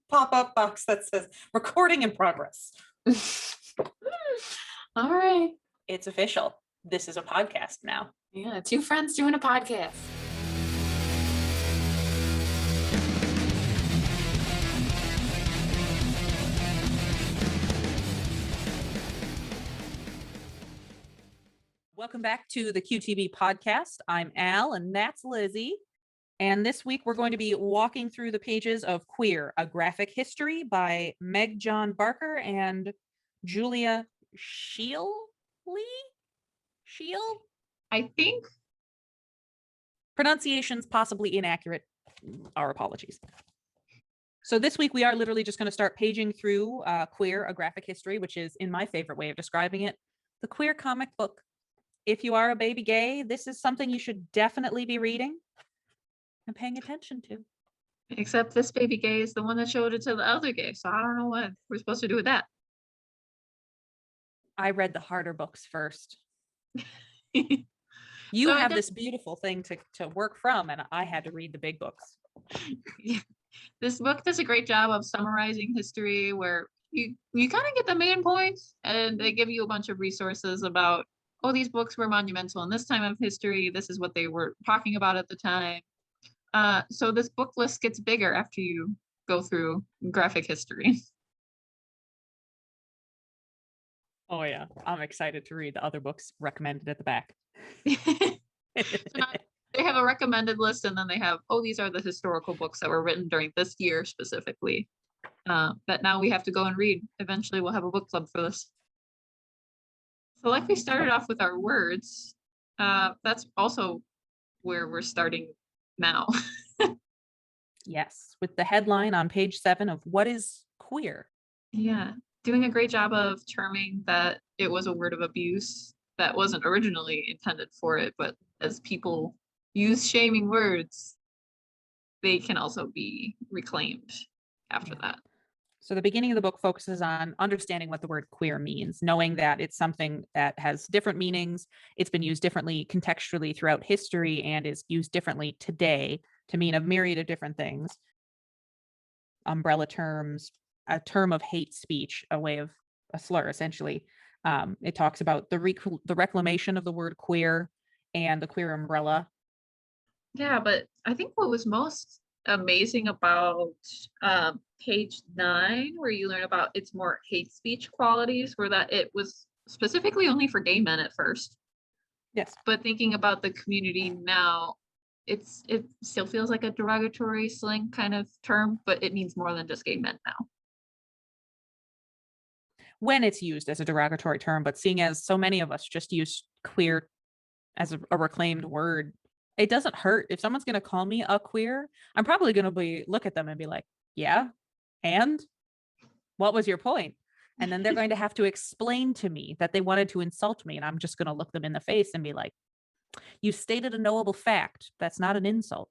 pop-up box that says recording in progress. All right. It's official. This is a podcast now. Yeah, two friends doing a podcast. Welcome back to the QTB podcast. I'm Al, and that's Lizzie. And this week we're going to be walking through the pages of Queer, a Graphic History by Meg-John Barker and Julia Scheele? Scheele? I think. Pronunciations possibly inaccurate. Our apologies. So this week we are literally just going to start paging through Queer, a Graphic History, which is, in my favorite way of describing it, the queer comic book. If you are a baby gay, this is something you should definitely be reading and paying attention to. Except this baby gay is the one that showed it to the other gay, so I don't know what we're supposed to do with that. I read the harder books first. You You have this beautiful thing to work from, and I had to read the big books. Yeah. This book does a great job of summarizing history, where you kind of get the main points, and they give you a bunch of resources about, oh, these books were monumental in this time of history. This is what they were talking about at the time. So this book list gets bigger after you go through graphic history. Oh yeah, I'm excited to read the other books recommended at the back. So they have a recommended list, and then they have, oh, these are the historical books that were written during this year specifically, that now we have to go and read. Eventually we'll have a book club for this. So like we started off with our words, that's also where we're starting now. Yes, with the headline on page 7 of What is Queer? Yeah, doing a great job of terming that it was a word of abuse that wasn't originally intended for it, but as people use shaming words, they can also be reclaimed after that. So the beginning of the book focuses on understanding what the word queer means, knowing that it's something that has different meanings. It's been used differently contextually throughout history and is used differently today to mean a myriad of different things. Umbrella terms, a term of hate speech, a way of a slur, essentially. It talks about the reclamation of the word queer and the queer umbrella. Yeah, but I think what was most amazing about page 9, where you learn about its more hate speech qualities, were that it was specifically only for gay men at first. Yes. But thinking about the community now, it still feels like a derogatory slang kind of term, but it means more than just gay men now. When it's used as a derogatory term, but seeing as so many of us just use queer as a reclaimed word, it doesn't hurt. If someone's going to call me a queer, I'm probably going to look at them and be like, yeah, and what was your point? And then they're going to have to explain to me that they wanted to insult me, and I'm just going to look them in the face and be like, you stated a knowable fact. That's not an insult.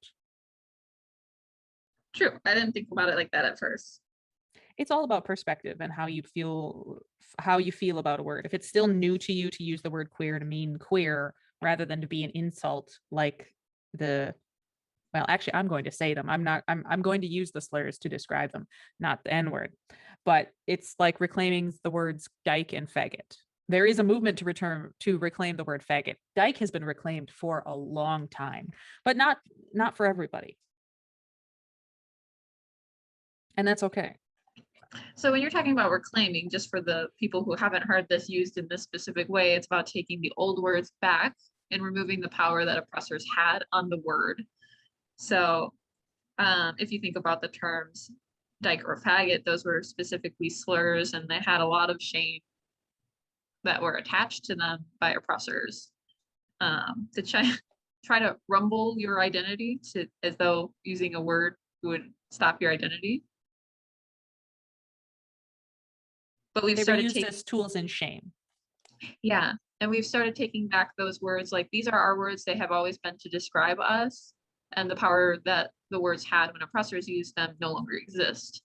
True. I didn't think about it like that at first. It's all about perspective and how you feel about a word. If it's still new to you to use the word queer to mean queer rather than to be an insult, like actually I'm going to say them. I'm going to use the slurs to describe them, not the N-word. But it's like reclaiming the words dyke and faggot. There is a movement to reclaim the word faggot. Dyke has been reclaimed for a long time, but not for everybody. And that's okay. So when you're talking about reclaiming, just for the people who haven't heard this used in this specific way, it's about taking the old words back and removing the power that oppressors had on the word. So if you think about the terms dyke or faggot, those were specifically slurs, and they had a lot of shame that were attached to them by oppressors, to try to rumble your identity, as though using a word would stop your identity. But we've started used as tools in shame. Yeah, and we've started taking back those words, like these are our words, they have always been to describe us, and the power that the words had when oppressors used them no longer exist.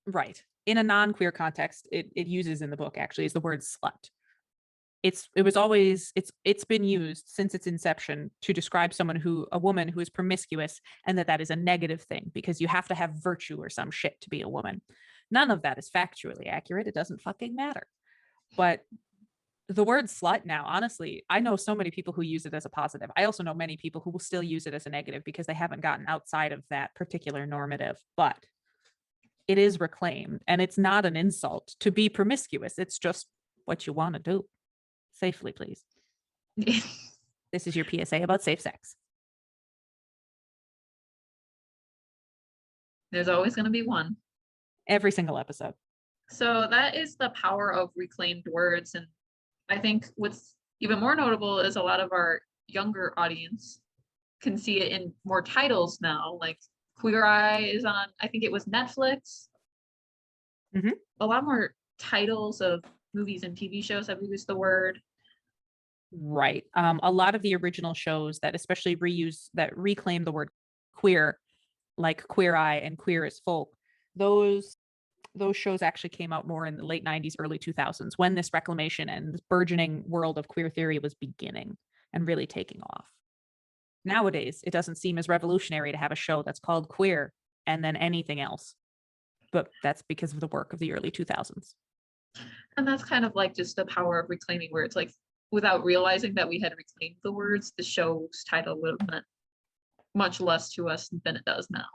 Right. In a non-queer context, it uses in the book actually is the word slut. it's been used since its inception to describe a woman who is promiscuous, and that is a negative thing because you have to have virtue or some shit to be a woman. None of that is factually accurate. It doesn't fucking matter. But the word slut now, honestly, I know so many people who use it as a positive. I also know many people who will still use it as a negative because they haven't gotten outside of that particular normative. But it is reclaimed, and it's not an insult to be promiscuous. It's just what you want to do. Safely, please. This is your PSA about safe sex. There's always going to be one. Every single episode. So that is the power of reclaimed words. And I think what's even more notable is a lot of our younger audience can see it in more titles now. Like Queer Eye is on, I think it was Netflix. Mm-hmm. A lot more titles of movies and TV shows have used the word. Right. A lot of the original shows that especially reclaim the word queer, like Queer Eye and Queer as Folk, those shows actually came out more in the late 90s, early 2000s, when this reclamation and this burgeoning world of queer theory was beginning and really taking off. Nowadays, it doesn't seem as revolutionary to have a show that's called Queer and then anything else. But that's because of the work of the early 2000s. And that's kind of like just the power of reclaiming words. Like without realizing that we had reclaimed the words, the show's title would have meant much less to us than it does now.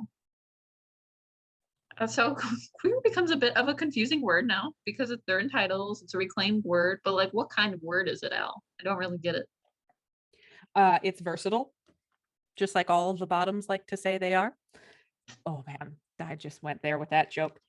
So queer becomes a bit of a confusing word now because they're in titles. It's a reclaimed word, but like, what kind of word is it, Al? I don't really get it. It's versatile, just like all of the bottoms like to say they are. Oh man, I just went there with that joke.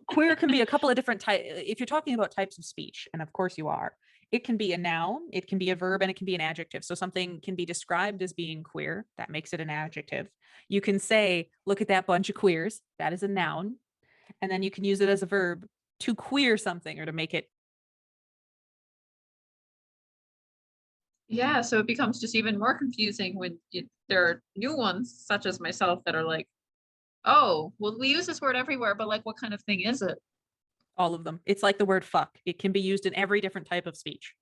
Queer can be a couple of different types. If you're talking about types of speech, and of course you are, it can be a noun, it can be a verb, and it can be an adjective. So something can be described as being queer. That makes it an adjective. You can say, look at that bunch of queers. That is a noun. And then you can use it as a verb to queer something or to make it. Yeah, so it becomes just even more confusing when there are new ones, such as myself, that are like, oh, well, we use this word everywhere, but like, what kind of thing is it? All of them. It's like the word fuck. It can be used in every different type of speech.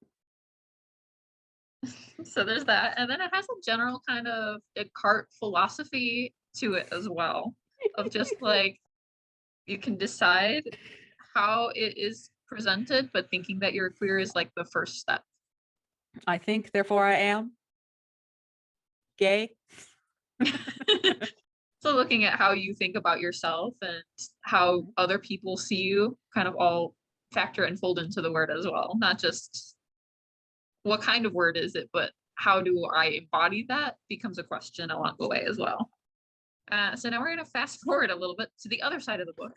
So there's that. And then it has a general kind of a cart philosophy to it as well, of just like, you can decide how it is presented, but thinking that you're queer is like the first step. I think, therefore I am gay. So looking at how you think about yourself and how other people see you kind of all factor and fold into the word as well. Not just what kind of word is it, but how do I embody that becomes a question along the way as well. So now we're going to fast forward a little bit to the other side of the book.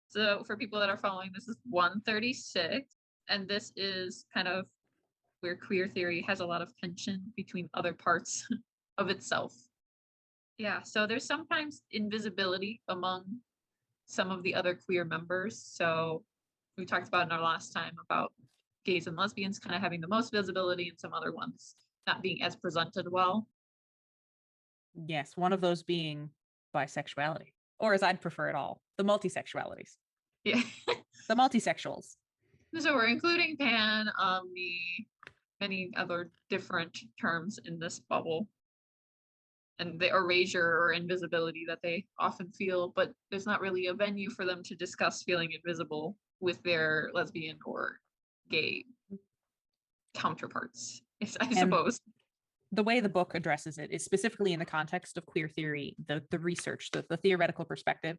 So for people that are following, this is 136, and this is kind of where queer theory has a lot of tension between other parts of itself. Yeah, so there's sometimes invisibility among some of the other queer members. So we talked about in our last time about gays and lesbians kind of having the most visibility and some other ones not being as presented well. Yes, one of those being bisexuality, or as I'd prefer it all, the multisexualities. Yeah. The multisexuals. So we're including pan, the many other different terms in this bubble, and the erasure or invisibility that they often feel, but there's not really a venue for them to discuss feeling invisible with their lesbian or gay counterparts, I suppose. The way the book addresses it is specifically in the context of queer theory, the research, the theoretical perspective.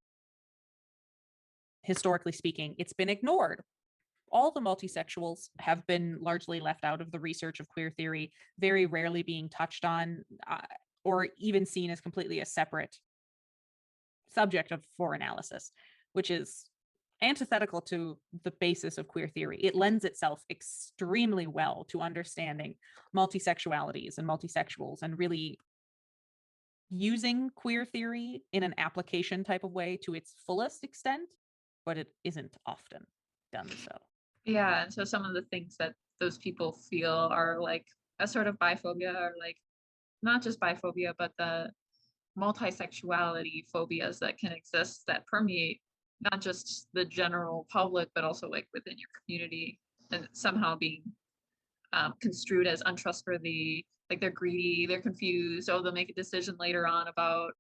Historically speaking, it's been ignored. All the multisexuals have been largely left out of the research of queer theory, very rarely being touched on or even seen as completely a separate subject for analysis, which is antithetical to the basis of queer theory. It lends itself extremely well to understanding multisexualities and multisexuals and really using queer theory in an application type of way to its fullest extent, but it isn't often done so. Yeah, and so some of the things that those people feel are like a sort of biphobia, or like not just biphobia, but the multisexuality phobias that can exist that permeate not just the general public, but also like within your community, and somehow being construed as untrustworthy, like they're greedy, they're confused, oh, they'll make a decision later on about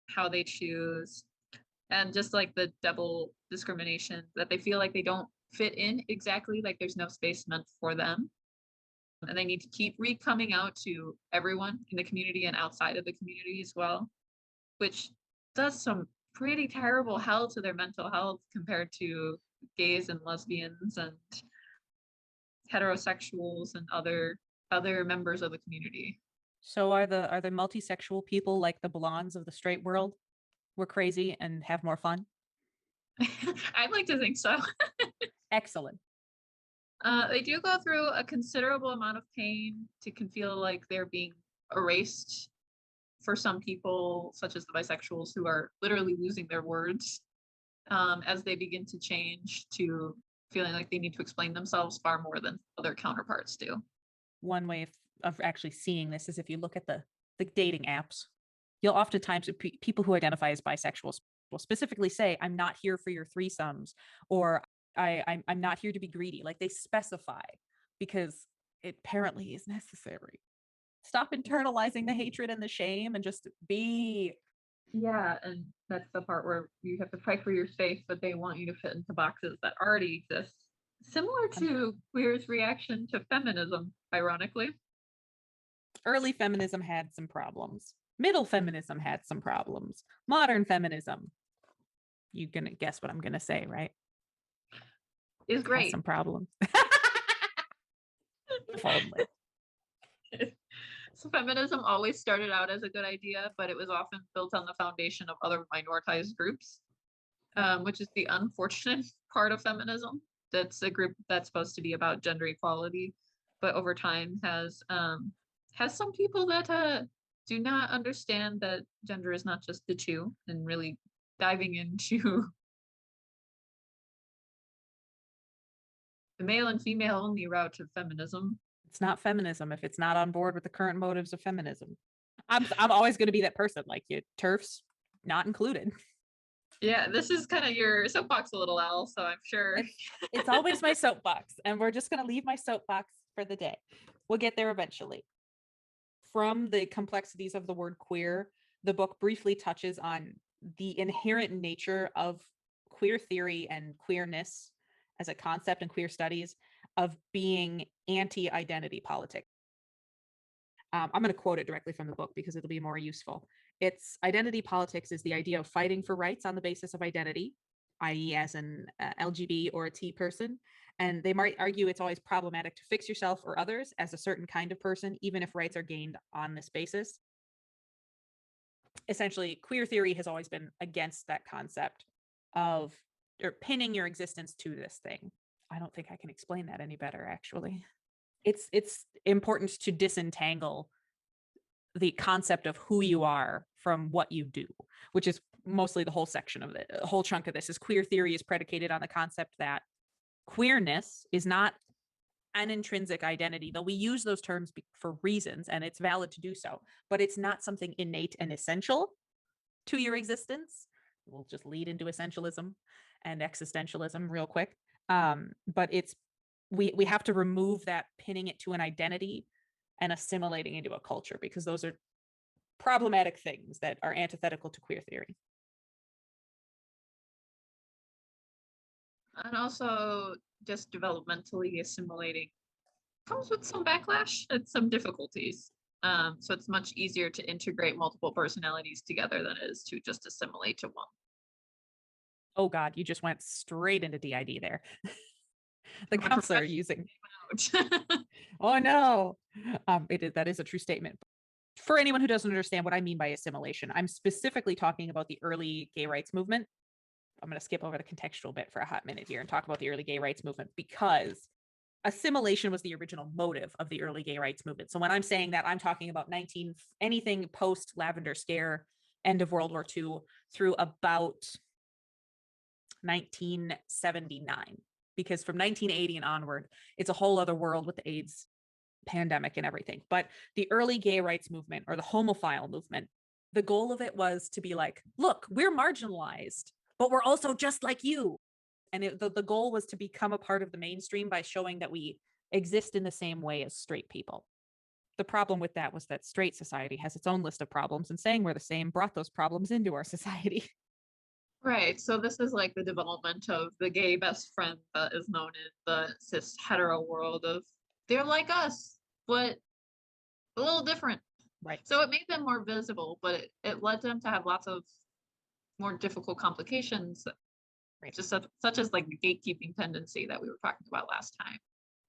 how they choose. And just like the double discrimination, that they feel like they don't fit in exactly, like there's no space meant for them. And they need to keep coming out to everyone in the community and outside of the community as well, which does some pretty terrible hell to their mental health compared to gays and lesbians and heterosexuals and other members of the community. So are the multisexual people like the blondes of the straight world? We're crazy and have more fun. I'd like to think so. Excellent. They do go through a considerable amount of pain can feel like they're being erased for some people, such as the bisexuals, who are literally losing their words as they begin to change to feeling like they need to explain themselves far more than other counterparts do. One way of actually seeing this is if you look at the dating apps, you'll oftentimes, people who identify as bisexuals will specifically say, I'm not here for your threesomes, or I'm not here to be greedy. Like they specify because it apparently is necessary. Stop internalizing the hatred and the shame and just be. Yeah, and that's the part where you have to fight for your space, but they want you to fit into boxes that already exist. Similar to queer's reaction to feminism, ironically. Early feminism had some problems. Middle feminism had some problems. Modern feminism, you're gonna guess what I'm gonna say, right? Is great. Has some problems. If only. So feminism always started out as a good idea, but it was often built on the foundation of other minoritized groups, which is the unfortunate part of feminism. That's a group that's supposed to be about gender equality, but over time has some people that do not understand that gender is not just the two, and really diving into the male and female only route of feminism. It's not feminism if it's not on board with the current motives of feminism. I'm always going to be that person, like you TERFs not included. Yeah, this is kind of your soapbox a little, Al, so I'm sure. It's always my soapbox, and we're just going to leave my soapbox for the day. We'll get there eventually. From the complexities of the word queer, the book briefly touches on the inherent nature of queer theory and queerness as a concept in queer studies of being anti-identity politics. I'm going to quote it directly from the book because it'll be more useful. It's identity politics is the idea of fighting for rights on the basis of identity, i.e. as an LGB or a T person. And they might argue it's always problematic to fix yourself or others as a certain kind of person, even if rights are gained on this basis. Essentially, queer theory has always been against that concept of or pinning your existence to this thing. I don't think I can explain that any better, actually. It's important to disentangle the concept of who you are from what you do, which is mostly the whole section of it. A whole chunk of this is queer theory is predicated on the concept that queerness is not an intrinsic identity, though we use those terms for reasons, and it's valid to do so, but it's not something innate and essential to your existence. We'll just lead into essentialism and existentialism real quick. But it's we have to remove that pinning it to an identity and assimilating into a culture, because those are problematic things that are antithetical to queer theory. And also just developmentally assimilating comes with some backlash and some difficulties. So it's much easier to integrate multiple personalities together than it is to just assimilate to one. Oh God, you just went straight into DID there. The counselor using. Oh no. That is a true statement. For anyone who doesn't understand what I mean by assimilation, I'm specifically talking about the early gay rights movement. I'm going to skip over the contextual bit for a hot minute here and talk about the early gay rights movement, because assimilation was the original motive of the early gay rights movement. So when I'm saying that, I'm talking about anything post Lavender Scare, end of World War II, through about 1979, because from 1980 and onward, it's a whole other world with the AIDS pandemic and everything. But the early gay rights movement, or the homophile movement, the goal of it was to be like, look, we're marginalized, but we're also just like you. And the goal was to become a part of the mainstream by showing that we exist in the same way as straight people. The problem with that was that straight society has its own list of problems, and saying we're the same brought those problems into our society. Right. So this is like the development of the gay best friend that is known in the cis hetero world of they're like us, but a little different. Right. So it made them more visible, but it led them to have lots of more difficult complications, Right. just such as like the gatekeeping tendency that we were talking about last time.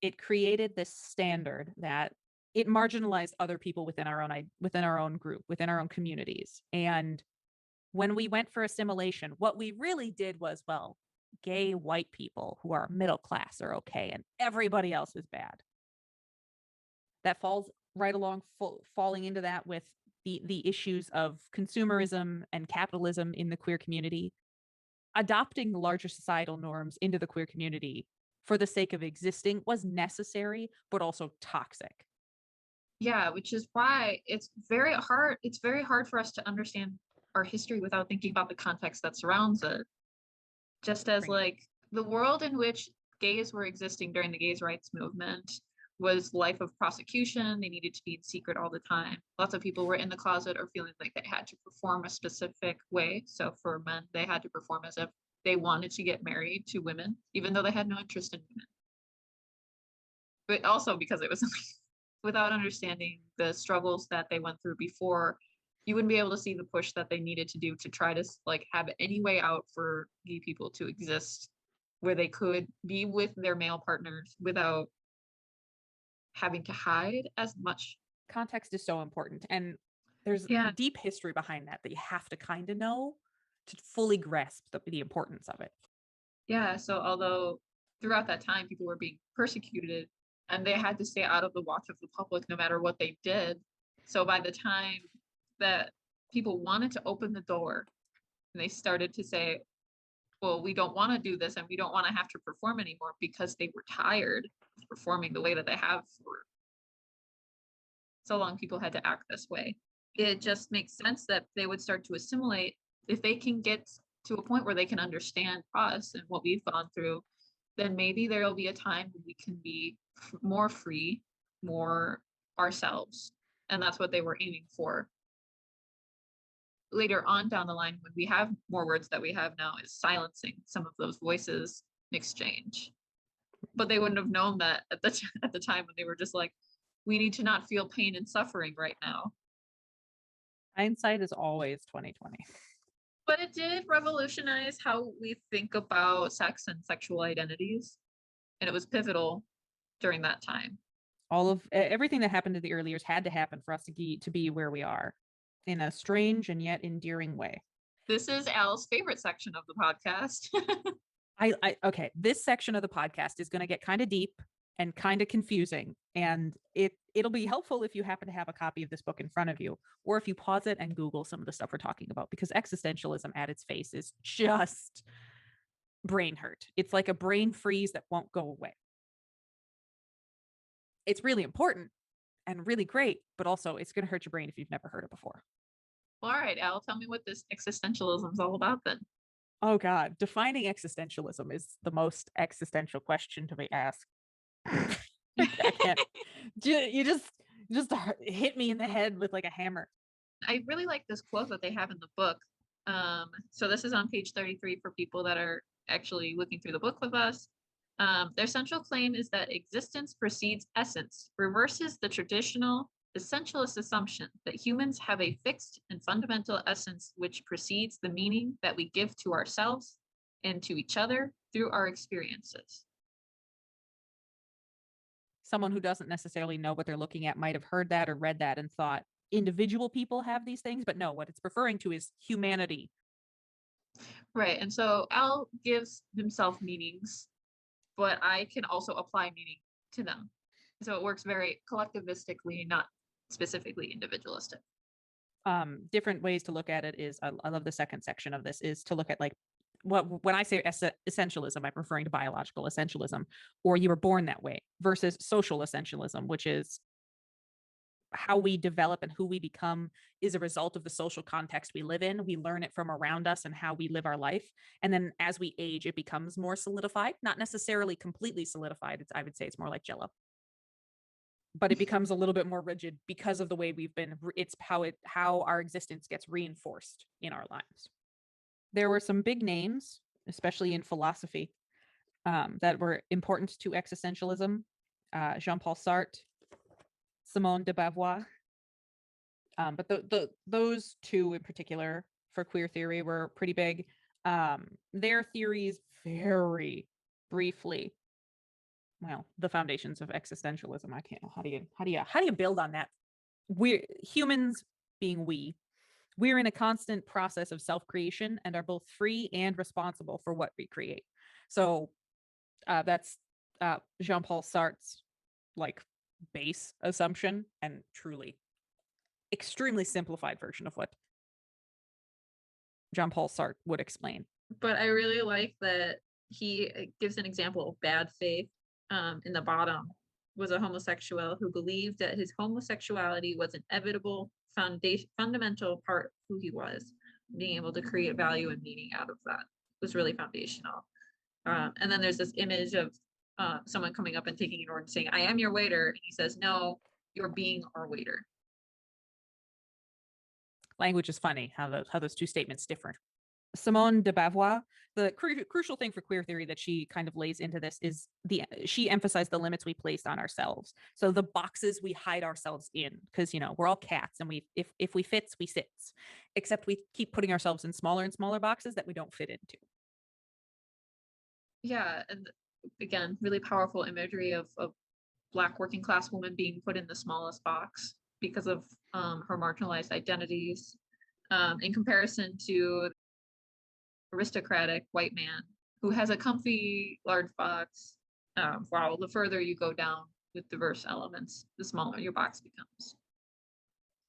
It created this standard that it marginalized other people within our own group, within our own communities. And when we went for assimilation, what we really did was, well, gay white people who are middle class are okay, and everybody else is bad. That falls right along, falling into that with the issues of consumerism and capitalism in the queer community. Adopting larger societal norms into the queer community for the sake of existing was necessary, but also toxic. Yeah, which is why it's very hard. It's very hard for us to understand our history without thinking about the context that surrounds it. Just as Right. like the world in which gays were existing during the gays' rights movement was life of prosecution. They needed to be in secret all the time. Lots of people were in the closet or feeling like they had to perform a specific way. So for men, they had to perform as if they wanted to get married to women, even though they had no interest in women. But also because it was without understanding the struggles that they went through before, you wouldn't be able to see the push that they needed to do to try to like have any way out for gay people to exist where they could be with their male partners without having to hide as much. Context is so important. And there's Yeah. deep history behind that you have to kind of know to fully grasp the importance of it. Yeah. So although throughout that time people were being persecuted and they had to stay out of the watch of the public no matter what they did. So by the time that people wanted to open the door and they started to say, well, we don't want to do this and we don't want to have to perform anymore because they were tired of performing the way that they have for so long, people had to act this way. It just makes sense that they would start to assimilate if they can get to a point where they can understand us and what we've gone through, then maybe there'll be a time when we can be more free, more ourselves. And that's what they were aiming for. Later on down the line, when we have more words that we have now, is silencing some of those voices in exchange. But they wouldn't have known that at the time when they were just like, we need to not feel pain and suffering right now. Hindsight is always 2020. But it did revolutionize how we think about sex and sexual identities. And it was pivotal during that time. All of everything that happened in the early years had to happen for us to be where we are in a strange and yet endearing way. This is Al's favorite section of the podcast. Okay, this section of the podcast is going to get kind of deep and kind of confusing, and it'll be helpful if you happen to have a copy of this book in front of you, or if you pause it and Google some of the stuff we're talking about, because existentialism at its face is just brain hurt. It's like a brain freeze that won't go away. It's really important and really great, but also it's going to hurt your brain if you've never heard it before. Well, all right, Al, tell me what this existentialism is all about then. Oh God, defining existentialism is the most existential question to be asked. I can't. You just hit me in the head with like a hammer. I really like this quote that they have in the book. So this is on page 33 for people that are actually looking through the book with us. Their central claim is that existence precedes essence, reverses the traditional essentialist assumption that humans have a fixed and fundamental essence which precedes the meaning that we give to ourselves and to each other through our experiences. Someone who doesn't necessarily know what they're looking at might have heard that or read that and thought individual people have these things, but no, what it's referring to is humanity. Right. And so Al gives himself meanings, but I can also apply meaning to them. So it works very collectivistically, not specifically individualistic. Different ways to look at it is I love the second section of this is to look at like when I say essentialism, I'm referring to biological essentialism, or you were born that way, versus social essentialism, which is how we develop and who we become is a result of the social context we live in. We learn it from around us and how we live our life. And then as we age, it becomes more solidified, not necessarily completely solidified. I would say it's more like Jello. but it becomes a little bit more rigid because of the way it's how our existence gets reinforced in our lives. There were some big names, especially in philosophy, that were important to existentialism. Jean-Paul Sartre, Simone de Beauvoir. But those two in particular for queer theory were pretty big. Their theories very briefly, well, the foundations of existentialism. I can't. How do you build on that? We're humans, being we're in a constant process of self-creation and are both free and responsible for what we create. So that's Jean-Paul Sartre's like base assumption, and truly extremely simplified version of what Jean-Paul Sartre would explain. But I really like that he gives an example of bad faith. In the bottom was a homosexual who believed that his homosexuality was an inevitable fundamental part of who he was. Being able to create value and meaning out of that was really foundational. And then there's this image of someone coming up and taking an order and saying, "I am your waiter," and he says, "No, you're being our waiter." Language is funny, how those two statements differ. Simone de Beauvoir, the crucial thing for queer theory that she kind of lays into this is she emphasized the limits we placed on ourselves. So the boxes we hide ourselves in, because we're all cats, and if we fits, we sits. Except we keep putting ourselves in smaller and smaller boxes that we don't fit into. Yeah, and again, really powerful imagery of Black working class woman being put in the smallest box because of her marginalized identities, in comparison to aristocratic white man who has a comfy large box. While the further you go down with diverse elements, the smaller your box becomes.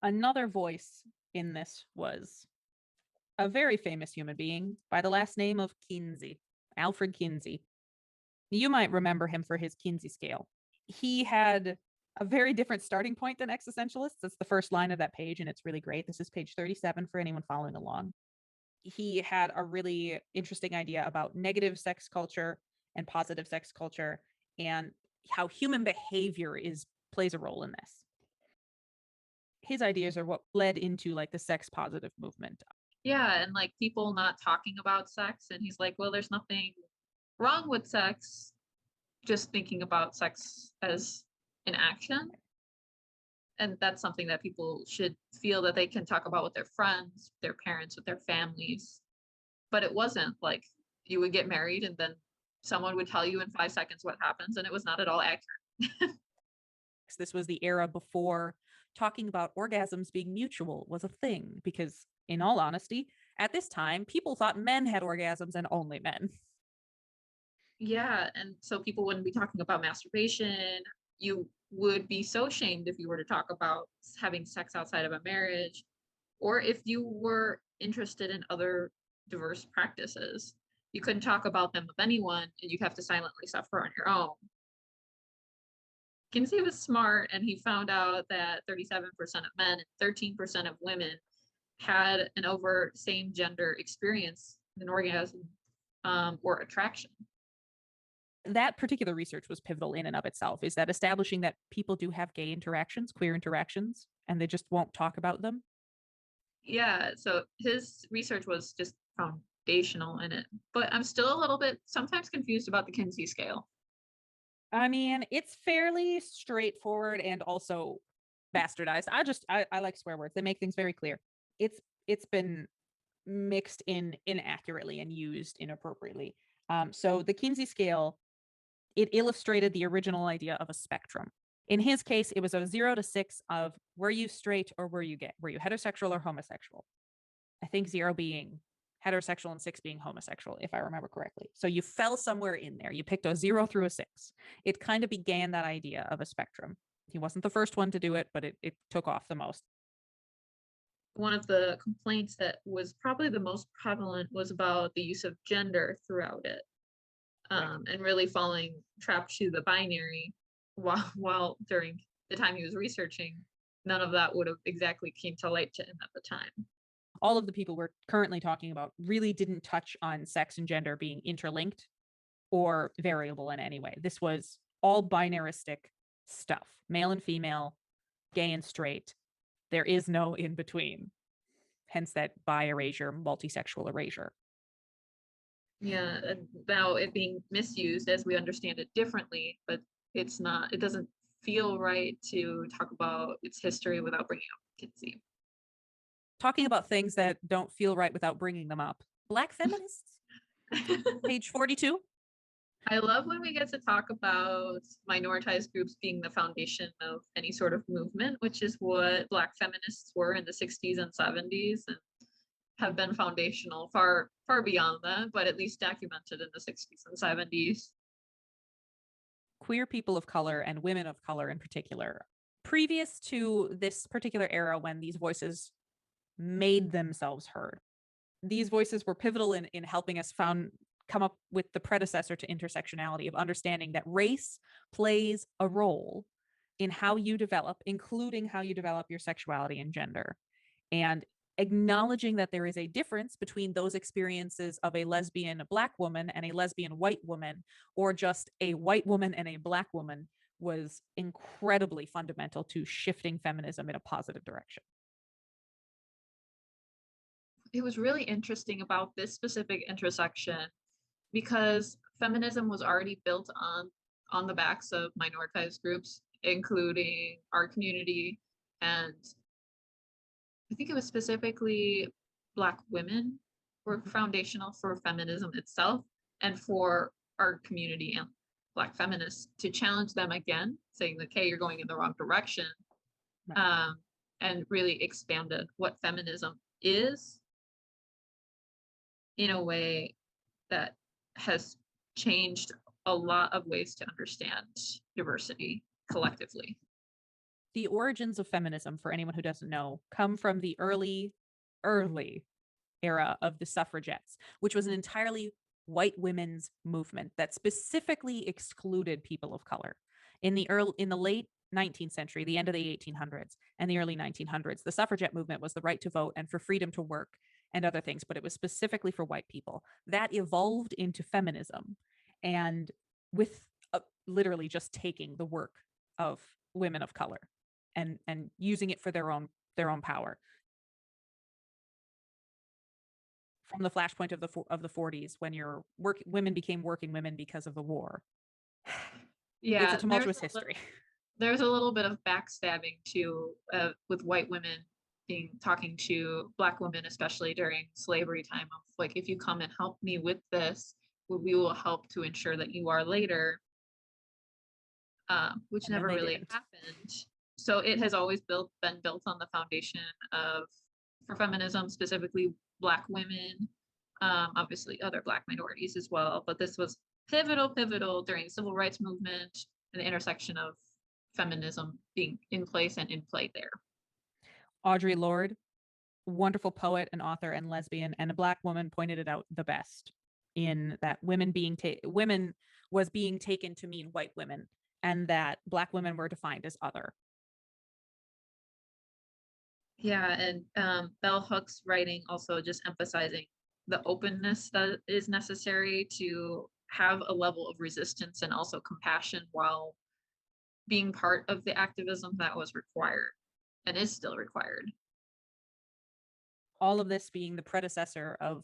Another voice in this was a very famous human being by the last name of Kinsey, Alfred Kinsey. You might remember him for his Kinsey scale. He had a very different starting point than existentialists. That's the first line of that page, and it's really great. This is page 37 for anyone following along. He had a really interesting idea about negative sex culture and positive sex culture, and how human behavior plays a role in this. His ideas are what led into like the sex positive movement. Yeah, and like people not talking about sex, and he's like, well, there's nothing wrong with sex, just thinking about sex as an action. And that's something that people should feel that they can talk about with their friends, their parents, with their families. But it wasn't like you would get married and then someone would tell you in 5 seconds what happens, and it was not at all accurate. This was the era before talking about orgasms being mutual was a thing, because in all honesty, at this time, people thought men had orgasms and only men. Yeah, and so people wouldn't be talking about masturbation. You would be so shamed if you were to talk about having sex outside of a marriage, or if you were interested in other diverse practices. You couldn't talk about them with anyone, and you'd have to silently suffer on your own. Kinsey was smart, and he found out that 37% of men and 13% of women had an overt same gender experience, an orgasm or attraction. That particular research was pivotal in and of itself, is that establishing that people do have gay interactions, queer interactions, and they just won't talk about them. Yeah, so his research was just foundational in it, but I'm still a little bit sometimes confused about the Kinsey scale. I mean, it's fairly straightforward and also bastardized. I like swear words. They make things very clear. It's been mixed in inaccurately and used inappropriately. So the Kinsey scale, it illustrated the original idea of a spectrum. In his case, it was a 0 to 6 of were you straight or were you gay? Were you heterosexual or homosexual? I think 0 being heterosexual and 6 being homosexual, if I remember correctly. So you fell somewhere in there. You picked a 0 through a 6. It kind of began that idea of a spectrum. He wasn't the first one to do it, but it took off the most. One of the complaints that was probably the most prevalent was about the use of gender throughout it, and really falling trapped to the binary while during the time he was researching, none of that would have exactly came to light to him at the time. All of the people we're currently talking about really didn't touch on sex and gender being interlinked or variable in any way. This was all binaristic stuff, male and female, gay and straight. There is no in between. Hence that bi erasure, multisexual erasure. Yeah, and now it being misused as we understand it differently, but it doesn't feel right to talk about its history without bringing up Kinsey. Talking about things that don't feel right without bringing them up. Black feminists, page 42. I love when we get to talk about minoritized groups being the foundation of any sort of movement, which is what Black feminists were in the 60s and 70s and have been foundational far beyond that, but at least documented in the 60s and 70s. Queer people of color and women of color in particular, previous to this particular era when these voices made themselves heard. These voices were pivotal in helping us come up with the predecessor to intersectionality, of understanding that race plays a role in how you develop, including how you develop your sexuality and gender. And acknowledging that there is a difference between those experiences of a lesbian Black woman and a lesbian white woman, or just a white woman and a Black woman, was incredibly fundamental to shifting feminism in a positive direction. It was really interesting about this specific intersection because feminism was already built on the backs of minoritized groups, including our community, and I think it was specifically Black women were foundational for feminism itself and for our community and Black feminists to challenge them again, saying like, hey, you're going in the wrong direction, and really expanded what feminism is in a way that has changed a lot of ways to understand diversity collectively. The origins of feminism, for anyone who doesn't know, come from the early era of the suffragettes, which was an entirely white women's movement that specifically excluded people of color. In the late 19th century, the end of the 1800s and the early 1900s, the suffragette movement was the right to vote and for freedom to work and other things, but it was specifically for white people. That evolved into feminism, and with literally just taking the work of women of color and using it for their own power. From the flashpoint of the 40s, when women became working women because of the war. Yeah, it's a tumultuous history. There's a little bit of backstabbing too, with white women talking to Black women, especially during slavery time, of like, if you come and help me with this, we will help to ensure that you are later, which never really happened. So it has always been built on the foundation for feminism, specifically Black women, obviously other Black minorities as well. But this was pivotal during the civil rights movement and the intersection of feminism being in place and in play there. Audre Lorde, wonderful poet and author and lesbian, and a Black woman, pointed it out the best, in that women was being taken to mean white women, and that Black women were defined as other. Yeah, and Bell Hook's writing also just emphasizing the openness that is necessary to have a level of resistance and also compassion while being part of the activism that was required and is still required. All of this being the predecessor of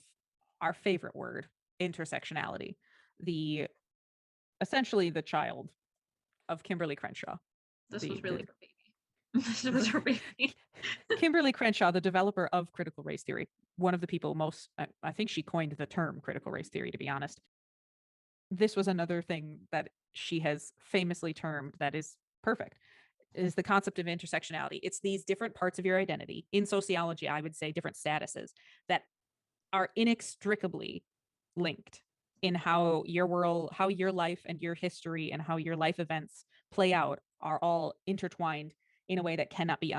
our favorite word, intersectionality, essentially the child of Kimberly Crenshaw. This was really her baby. This was her baby. Kimberly Crenshaw, the developer of critical race theory, one of the people I think she coined the term critical race theory, to be honest. This was another thing that she has famously termed that is perfect, is the concept of intersectionality. It's these different parts of your identity. In sociology, I would say different statuses that are inextricably linked in how your life and your history and how your life events play out are all intertwined in a way that cannot be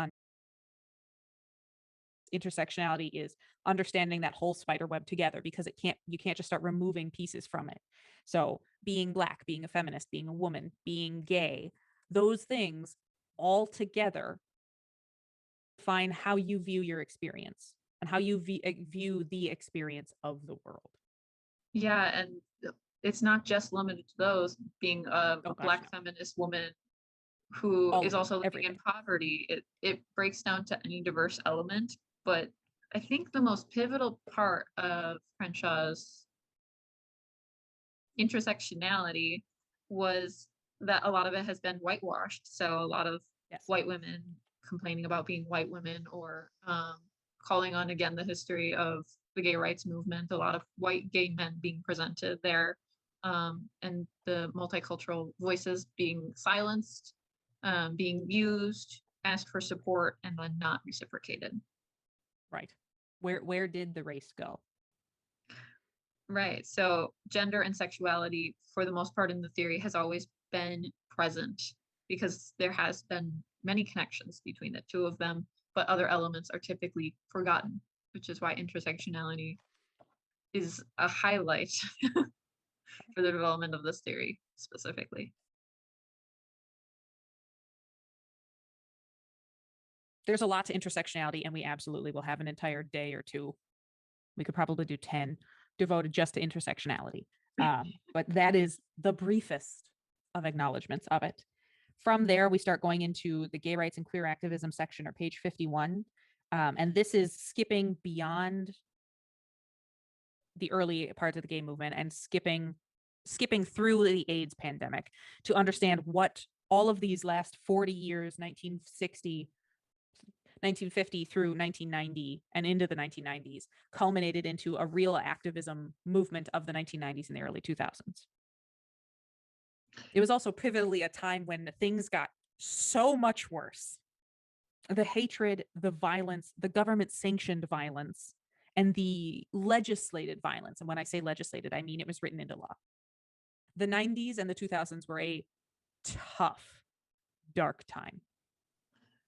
intersectionality is understanding that whole spider web together, because you can't just start removing pieces from it. So being Black, being a feminist, being a woman, being gay, those things all together define how you view your experience and how you view the experience of the world. Yeah, and it's not just limited to those. Being a Black feminist woman who All is of it, also living in everything. poverty. It breaks down to any diverse element, but I think the most pivotal part of Crenshaw's intersectionality was that a lot of it has been whitewashed. So a lot of Yes. white women complaining about being white women, or calling on again the history of the gay rights movement, a lot of white gay men being presented there, and the multicultural voices being silenced, being used, asked for support, and then not reciprocated. Right. Where did the race go? Right. So gender and sexuality, for the most part in the theory, has always been present because there has been many connections between the two of them, but other elements are typically forgotten, which is why intersectionality is a highlight for the development of this theory specifically. There's a lot to intersectionality, and we absolutely will have an entire day or two. We could probably do 10 devoted just to intersectionality. But that is the briefest of acknowledgments of it. From there, we start going into the gay rights and queer activism section, or page 51. And this is skipping beyond the early parts of the gay movement and skipping through the AIDS pandemic to understand what all of these last 40 years, 1950 through 1990 and into the 1990s, culminated into a real activism movement of the 1990s and the early 2000s. It was also pivotally a time when things got so much worse. The hatred, the violence, the government sanctioned violence, and the legislated violence. And when I say legislated, I mean it was written into law. The 90s and the 2000s were a tough, dark time.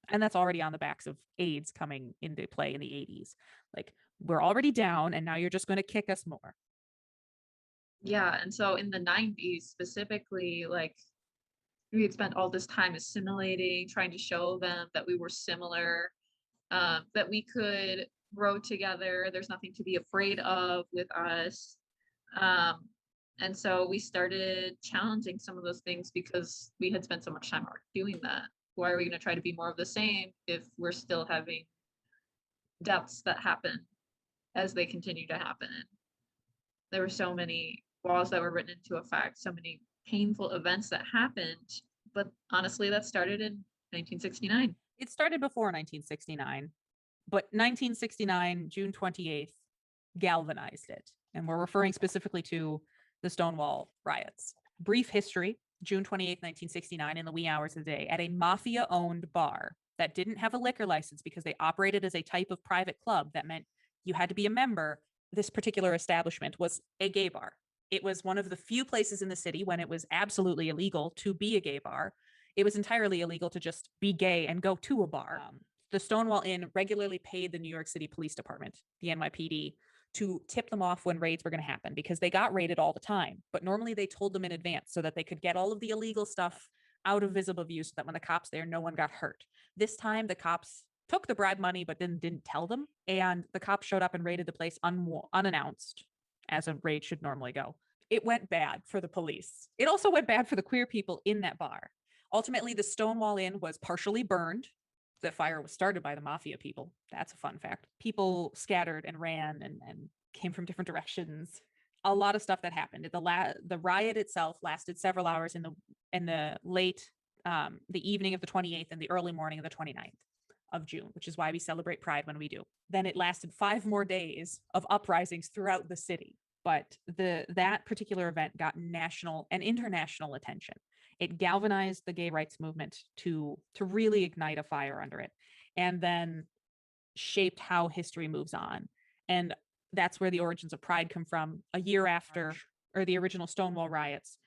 And that's already on the backs of AIDS coming into play in the 80s. Like, we're already down, and now you're just going to kick us more. Yeah, and so in the 90s specifically, like, we had spent all this time assimilating, trying to show them that we were similar, that we could grow together. There's nothing to be afraid of with us. And so we started challenging some of those things because we had spent so much time already doing that. Why are we going to try to be more of the same if we're still having deaths that happen as they continue to happen? There were so many laws that were written into effect, so many painful events that happened. But honestly, that started in 1969. It started before 1969, but 1969, June 28th, galvanized it. And we're referring specifically to the Stonewall riots. Brief history: June 28th, 1969, in the wee hours of the day, at a mafia-owned bar that didn't have a liquor license because they operated as a type of private club that meant you had to be a member. This particular establishment was a gay bar. It was one of the few places in the city when it was absolutely illegal to be a gay bar. It was entirely illegal to just be gay and go to a bar. The Stonewall Inn regularly paid the New York City Police Department, the NYPD, to tip them off when raids were going to happen, because they got raided all the time. But normally they told them in advance so that they could get all of the illegal stuff out of visible view so that when the cops there, no one got hurt. This time the cops took the bribe money but then didn't tell them, and the cops showed up and raided the place unannounced, as a raid should normally go. It went bad for the police. It also went bad for the queer people in that bar. Ultimately, the Stonewall Inn was partially burned. The fire was started by the mafia people. That's a fun fact. People scattered and ran and came from different directions. A lot of stuff that happened. The riot itself lasted several hours in the late, the evening of the 28th and the early morning of the 29th of June, which is why we celebrate Pride when we do. Then it lasted 5 more days of uprisings throughout the city. But that particular event got national and international attention. It galvanized the gay rights movement to really ignite a fire under it, and then shaped how history moves on. And that's where the origins of Pride come from. A year after, or the original Stonewall riots,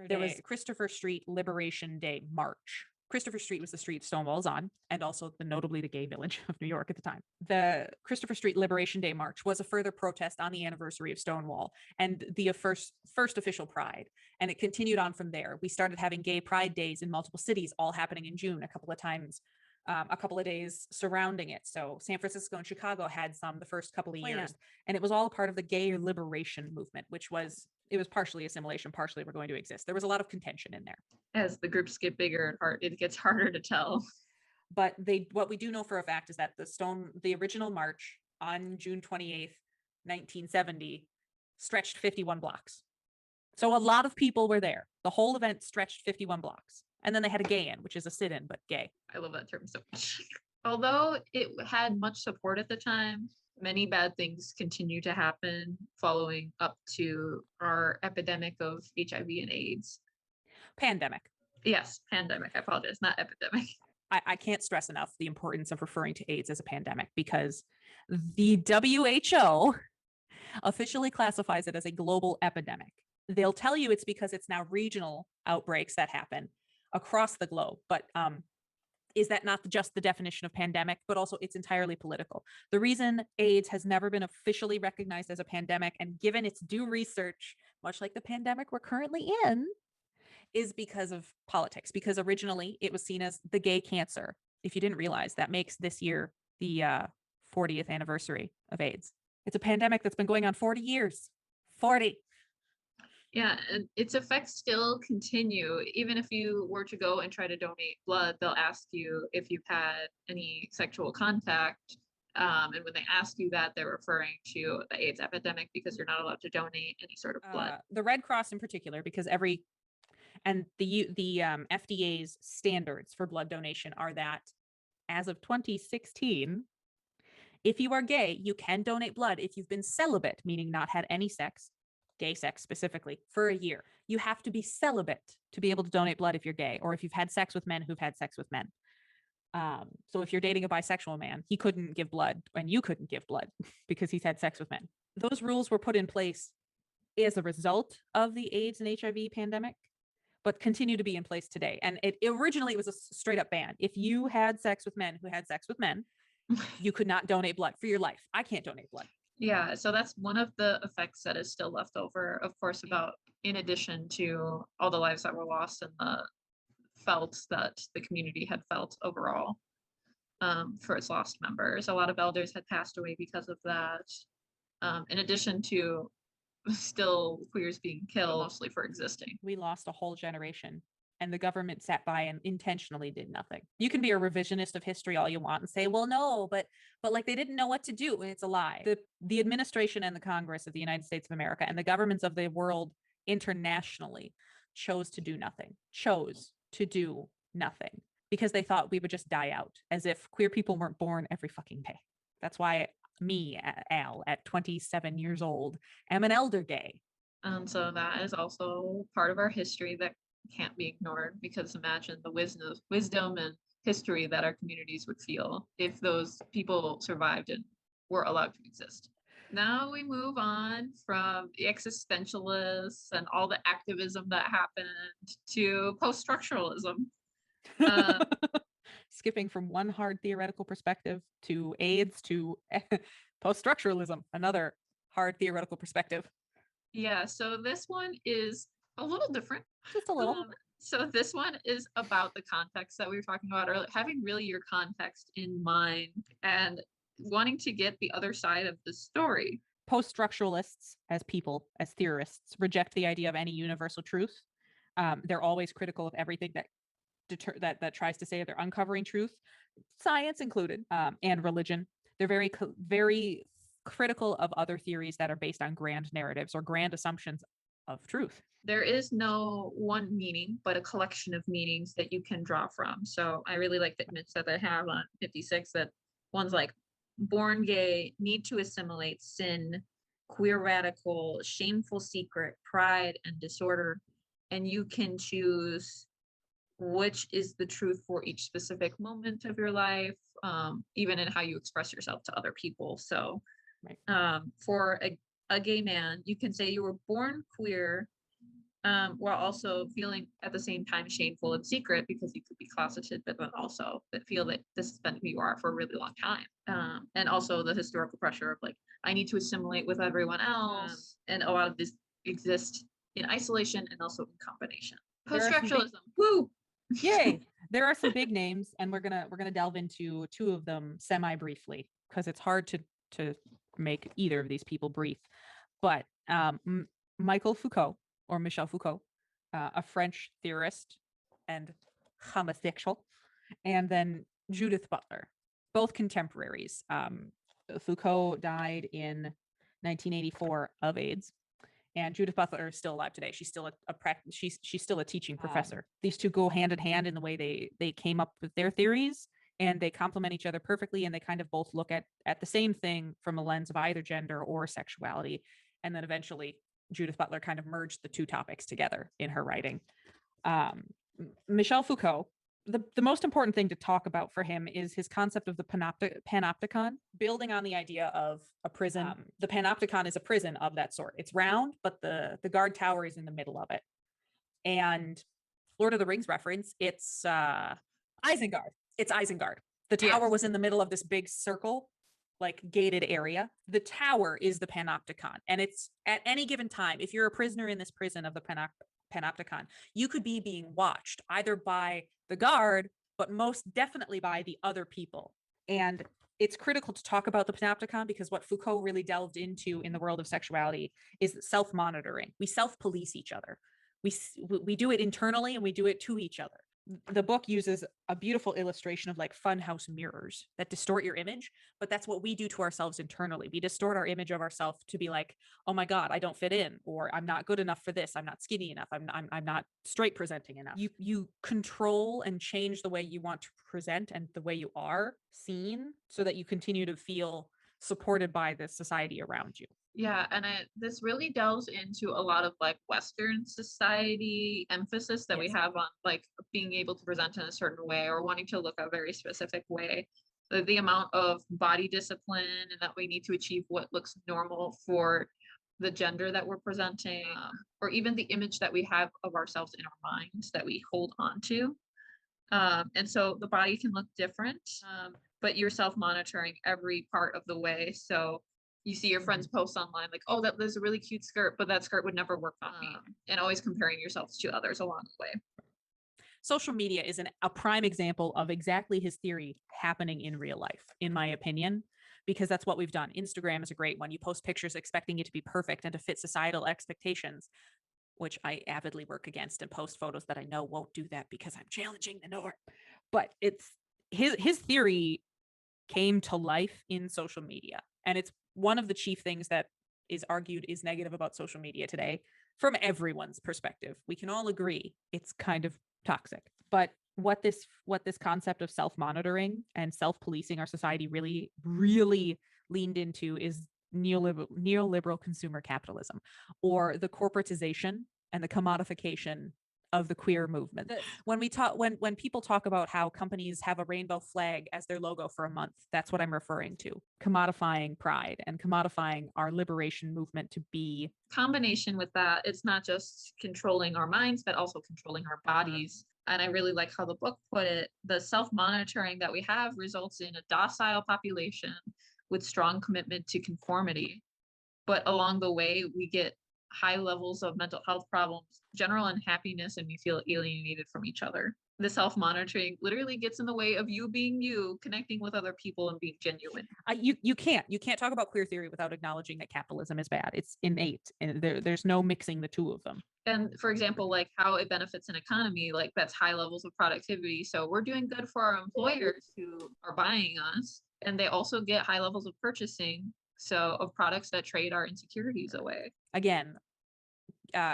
there was Christopher Street Liberation Day March. Christopher Street was the street Stonewall is on, and also notably the gay village of New York at the time. The Christopher Street Liberation Day March was a further protest on the anniversary of Stonewall and the first official Pride. And it continued on from there. We started having gay Pride days in multiple cities, all happening in June, a couple of times a couple of days surrounding it. So San Francisco and Chicago had some the first couple of years, and it was all part of the gay liberation movement, which was, it was partially assimilation, partially we're going to exist. There was a lot of contention in there. As the groups get bigger and hard, it gets harder to tell. But what we do know for a fact is that the original march on June 28th, 1970, stretched 51 blocks. So a lot of people were there. The whole event stretched 51 blocks. And then they had a gay in, which is a sit-in, but gay. I love that term so much. Although it had much support at the time, many bad things continue to happen following up to our epidemic of HIV and AIDS. Pandemic. Yes, pandemic. I apologize, not epidemic. I can't stress enough the importance of referring to AIDS as a pandemic, because the WHO officially classifies it as a global epidemic. They'll tell you it's because it's now regional outbreaks that happen across the globe. But is that not just the definition of pandemic, but also it's entirely political? The reason AIDS has never been officially recognized as a pandemic and given its due research, much like the pandemic we're currently in, is because of politics. Because originally it was seen as the gay cancer. If you didn't realize, that makes this year the 40th anniversary of AIDS. It's a pandemic that's been going on 40 years. 40. Yeah, and its effects still continue. Even if you were to go and try to donate blood, they'll ask you if you've had any sexual contact. And when they ask you that, they're referring to the AIDS epidemic, because you're not allowed to donate any sort of blood. The Red Cross in particular, because the FDA's standards for blood donation are that as of 2016, if you are gay, you can donate blood if you've been celibate, meaning not had any sex, gay sex specifically, for a year. You have to be celibate to be able to donate blood if you're gay, or if you've had sex with men who've had sex with men. So if you're dating a bisexual man, he couldn't give blood and you couldn't give blood because he's had sex with men. Those rules were put in place as a result of the AIDS and HIV pandemic, but continue to be in place today. And it originally was a straight up ban. If you had sex with men who had sex with men, you could not donate blood for your life. I can't donate blood. Yeah, so that's one of the effects that is still left over, of course, about in addition to all the lives that were lost and the felt that the community had felt overall for its lost members. A lot of elders had passed away because of that. In addition to still queers being killed, mostly for existing. We lost a whole generation, and the government sat by and intentionally did nothing. You can be a revisionist of history all you want and say, well, no, but like they didn't know what to do. And it's a lie. The administration and the Congress of the United States of America and the governments of the world internationally chose to do nothing, because they thought we would just die out, as if queer people weren't born every fucking day. That's why me, Al, at 27 years old, am an elder gay. And so that is also part of our history that can't be ignored, because imagine the wisdom and history that our communities would feel if those people survived and were allowed to exist. Now we move on from the existentialists and all the activism that happened to post-structuralism. Skipping from one hard theoretical perspective to AIDS to post-structuralism, another hard theoretical perspective. Yeah, so this one is a little different. Just a little. So this one is about the context that we were talking about earlier, having really your context in mind and wanting to get the other side of the story. Post-structuralists, as people, as theorists, reject the idea of any universal truth. They're always critical of everything that tries to say that they're uncovering truth, science included, and religion. They're very critical of other theories that are based on grand narratives or grand assumptions of truth. There is no one meaning, but a collection of meanings that you can draw from. So I really like the image that they have on 56, that one's like born gay, need to assimilate, sin, queer radical, shameful secret, pride, and disorder. And you can choose which is the truth for each specific moment of your life, even in how you express yourself to other people. So for a gay man, you can say you were born queer, while also feeling at the same time shameful and secret, because you could be closeted, but then also feel that this has been who you are for a really long time. And also the historical pressure of like, I need to assimilate with everyone else. And a lot of this exists in isolation and also in combination. Post-structuralism, woo! Yay. There are some big names, and we're gonna delve into two of them semi briefly because it's hard to make either of these people brief. But Michael Foucault, or Michel Foucault, a French theorist and homosexual, and then Judith Butler, both contemporaries. Foucault died in 1984 of AIDS, and Judith Butler is still alive today. She's still she's still a teaching professor. These two go hand in hand in the way they came up with their theories, and they complement each other perfectly, and they kind of both look at the same thing from a lens of either gender or sexuality. And then eventually Judith Butler kind of merged the two topics together in her writing. Michel Foucault, the most important thing to talk about for him is his concept of the panopticon, building on the idea of a prison. The panopticon is a prison of that sort. It's round, but the guard tower is in the middle of it. And Lord of the Rings reference, it's Isengard. It's Isengard. The tower was in the middle of this big circle, like gated area. The tower is the panopticon. And it's at any given time, if you're a prisoner in this prison of the panopticon, you could be being watched either by the guard, but most definitely by the other people. And it's critical to talk about the panopticon because what Foucault really delved into in the world of sexuality is self-monitoring. We self-police each other. We do it internally and we do it to each other. The book uses a beautiful illustration of like funhouse mirrors that distort your image, but that's what we do to ourselves internally. We distort our image of ourselves to be like, oh my God, I don't fit in, or I'm not good enough for this. I'm not skinny enough. I'm not straight presenting enough. You control and change the way you want to present and the way you are seen so that you continue to feel supported by the society around you. Yeah, and this really delves into a lot of like Western society emphasis that we have on like being able to present in a certain way or wanting to look a very specific way. The amount of body discipline and that we need to achieve what looks normal for the gender that we're presenting, or even the image that we have of ourselves in our minds that we hold on to. And so the body can look different, but you're self-monitoring every part of the way. So you see your friends post online like, oh, there's a really cute skirt, but that skirt would never work on me. And always comparing yourselves to others along the way. Social media is a prime example of exactly his theory happening in real life, in my opinion, because that's what we've done. Instagram is a great one. You post pictures expecting it to be perfect and to fit societal expectations, which I avidly work against, and post photos that I know won't do that because I'm challenging the norm. But it's his theory came to life in social media. And it's one of the chief things that is argued is negative about social media today from everyone's perspective. We can all agree it's kind of toxic. But what this concept of self-monitoring and self-policing our society really, really leaned into is neoliberal consumer capitalism, or the corporatization and the commodification of the queer movement. When people talk about how companies have a rainbow flag as their logo for a month, that's what I'm referring to. Commodifying pride and commodifying our liberation movement to be. Combination with that, it's not just controlling our minds, but also controlling our bodies. And I really like how the book put it. The self-monitoring that we have results in a docile population with strong commitment to conformity. But along the way, we get high levels of mental health problems, general unhappiness, and we feel alienated from each other. The self-monitoring literally gets in the way of you being you, connecting with other people and being genuine. You can't talk about queer theory without acknowledging that capitalism is bad. It's innate, and there's no mixing the two of them. And for example, like how it benefits an economy, like that's high levels of productivity. So we're doing good for our employers who are buying us, and they also get high levels of purchasing, so of products that trade our insecurities away. Again,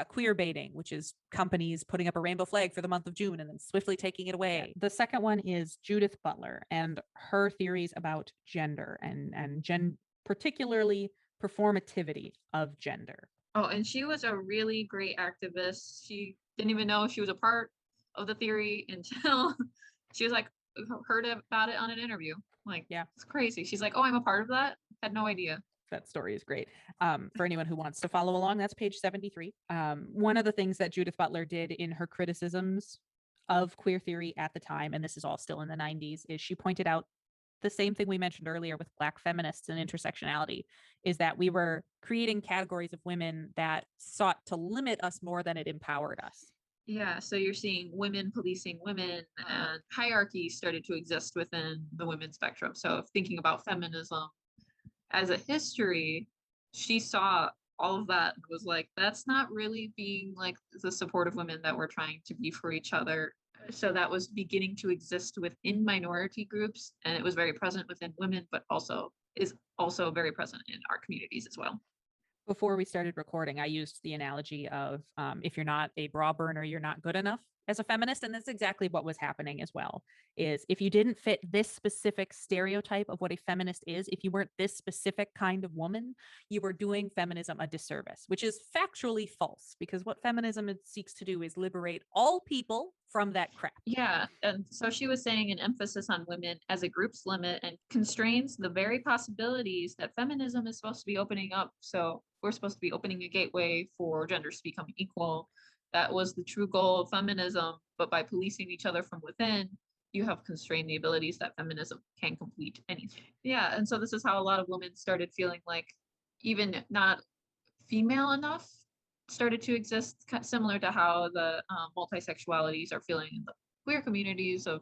queer baiting, which is companies putting up a rainbow flag for the month of June and then swiftly taking it away. The second one is Judith Butler and her theories about gender and particularly performativity of gender. Oh, and she was a really great activist. She didn't even know she was a part of the theory until she was like heard about it on an interview. Like, yeah, it's crazy. She's like, oh, I'm a part of that. Had no idea. That story is great. For anyone who wants to follow along, that's page 73. One of the things that Judith Butler did in her criticisms of queer theory at the time, and this is all still in the 90s, is she pointed out the same thing we mentioned earlier with Black feminists and intersectionality, is that we were creating categories of women that sought to limit us more than it empowered us. Yeah, so you're seeing women policing women, and hierarchy started to exist within the women's spectrum. So if thinking about feminism as a history, she saw all of that and was like, that's not really being like the supportive women that we're trying to be for each other. So that was beginning to exist within minority groups, and it was very present within women, but also is also very present in our communities as well. Before we started recording, I used the analogy of if you're not a bra burner, you're not good enough as a feminist. And that's exactly what was happening as well. Is if you didn't fit this specific stereotype of what a feminist is, if you weren't this specific kind of woman, you were doing feminism a disservice, which is factually false because what feminism seeks to do is liberate all people from that crap. Yeah, and so she was saying an emphasis on women as a group's limit and constrains the very possibilities that feminism is supposed to be opening up. So we're supposed to be opening a gateway for genders to become equal. That was the true goal of feminism, but by policing each other from within, you have constrained the abilities that feminism can complete anything. Yeah, and so this is how a lot of women started feeling like even not female enough started to exist, similar to how the multisexualities are feeling in the queer communities of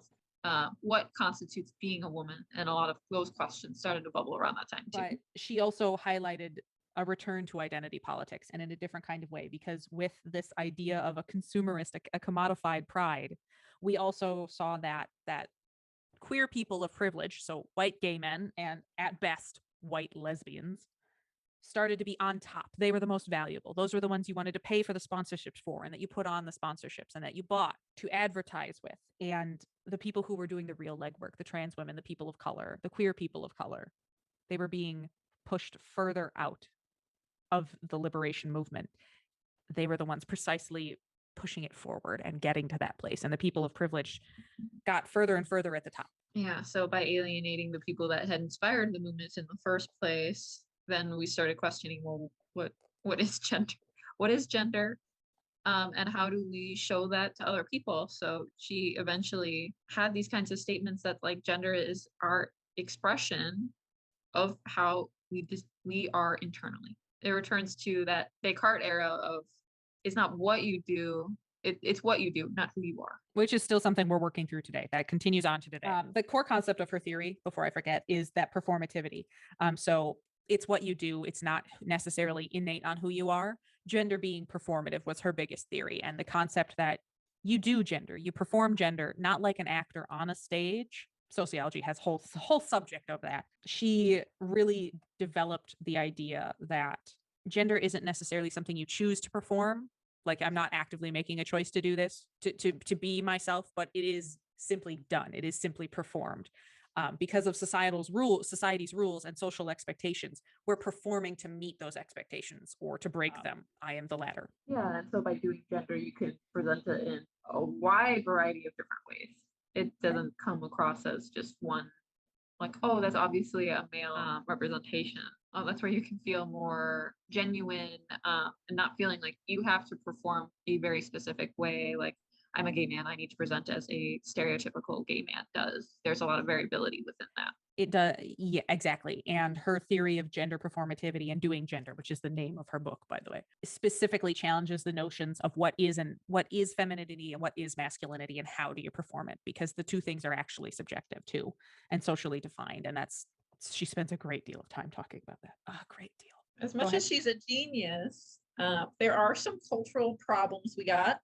what constitutes being a woman. And a lot of those questions started to bubble around that time too. But she also highlighted a return to identity politics and in a different kind of way, because with this idea of a consumerist, a commodified pride, we also saw that queer people of privilege, so white gay men and at best white lesbians, started to be on top. They were the most valuable. Those were the ones you wanted to pay for the sponsorships for and that you put on the sponsorships and that you bought to advertise with. And the people who were doing the real legwork, the trans women, the people of color, the queer people of color, they were being pushed further out of the liberation movement. They were the ones precisely pushing it forward and getting to that place. And the people of privilege got further and further at the top. Yeah, so by alienating the people that had inspired the movements in the first place, then we started questioning, well, what is gender? What is gender? And how do we show that to other people? So she eventually had these kinds of statements that like gender is our expression of how we are internally. It returns to that Descartes era of it's not what you do, it's what you do, not who you are. Which is still something we're working through today. That continues on to today. The core concept of her theory, before I forget, is that performativity. So it's what you do. It's not necessarily innate on who you are. Gender being performative was her biggest theory. And the concept that you do gender, you perform gender, not like an actor on a stage. Sociology has whole subject of that. She really developed the idea that gender isn't necessarily something you choose to perform. Like I'm not actively making a choice to do this, to be myself, but it is simply done. It is simply performed. Because of society's rules and social expectations, we're performing to meet those expectations or to break them. I am the latter. Yeah, and so by doing gender, you can present it in a wide variety of different ways. It doesn't come across as just one, like, oh, that's obviously a male representation. Oh, that's where you can feel more genuine and not feeling like you have to perform a very specific way. Like, I'm a gay man, I need to present as a stereotypical gay man does. There's a lot of variability within that. It does. Yeah, exactly. And her theory of gender performativity and doing gender, which is the name of her book, by the way, specifically challenges the notions of what is femininity and what is masculinity and how do you perform it? Because the two things are actually subjective too and socially defined. And she spends a great deal of time talking about that. A great deal. As much as she's a genius, there are some cultural problems we got.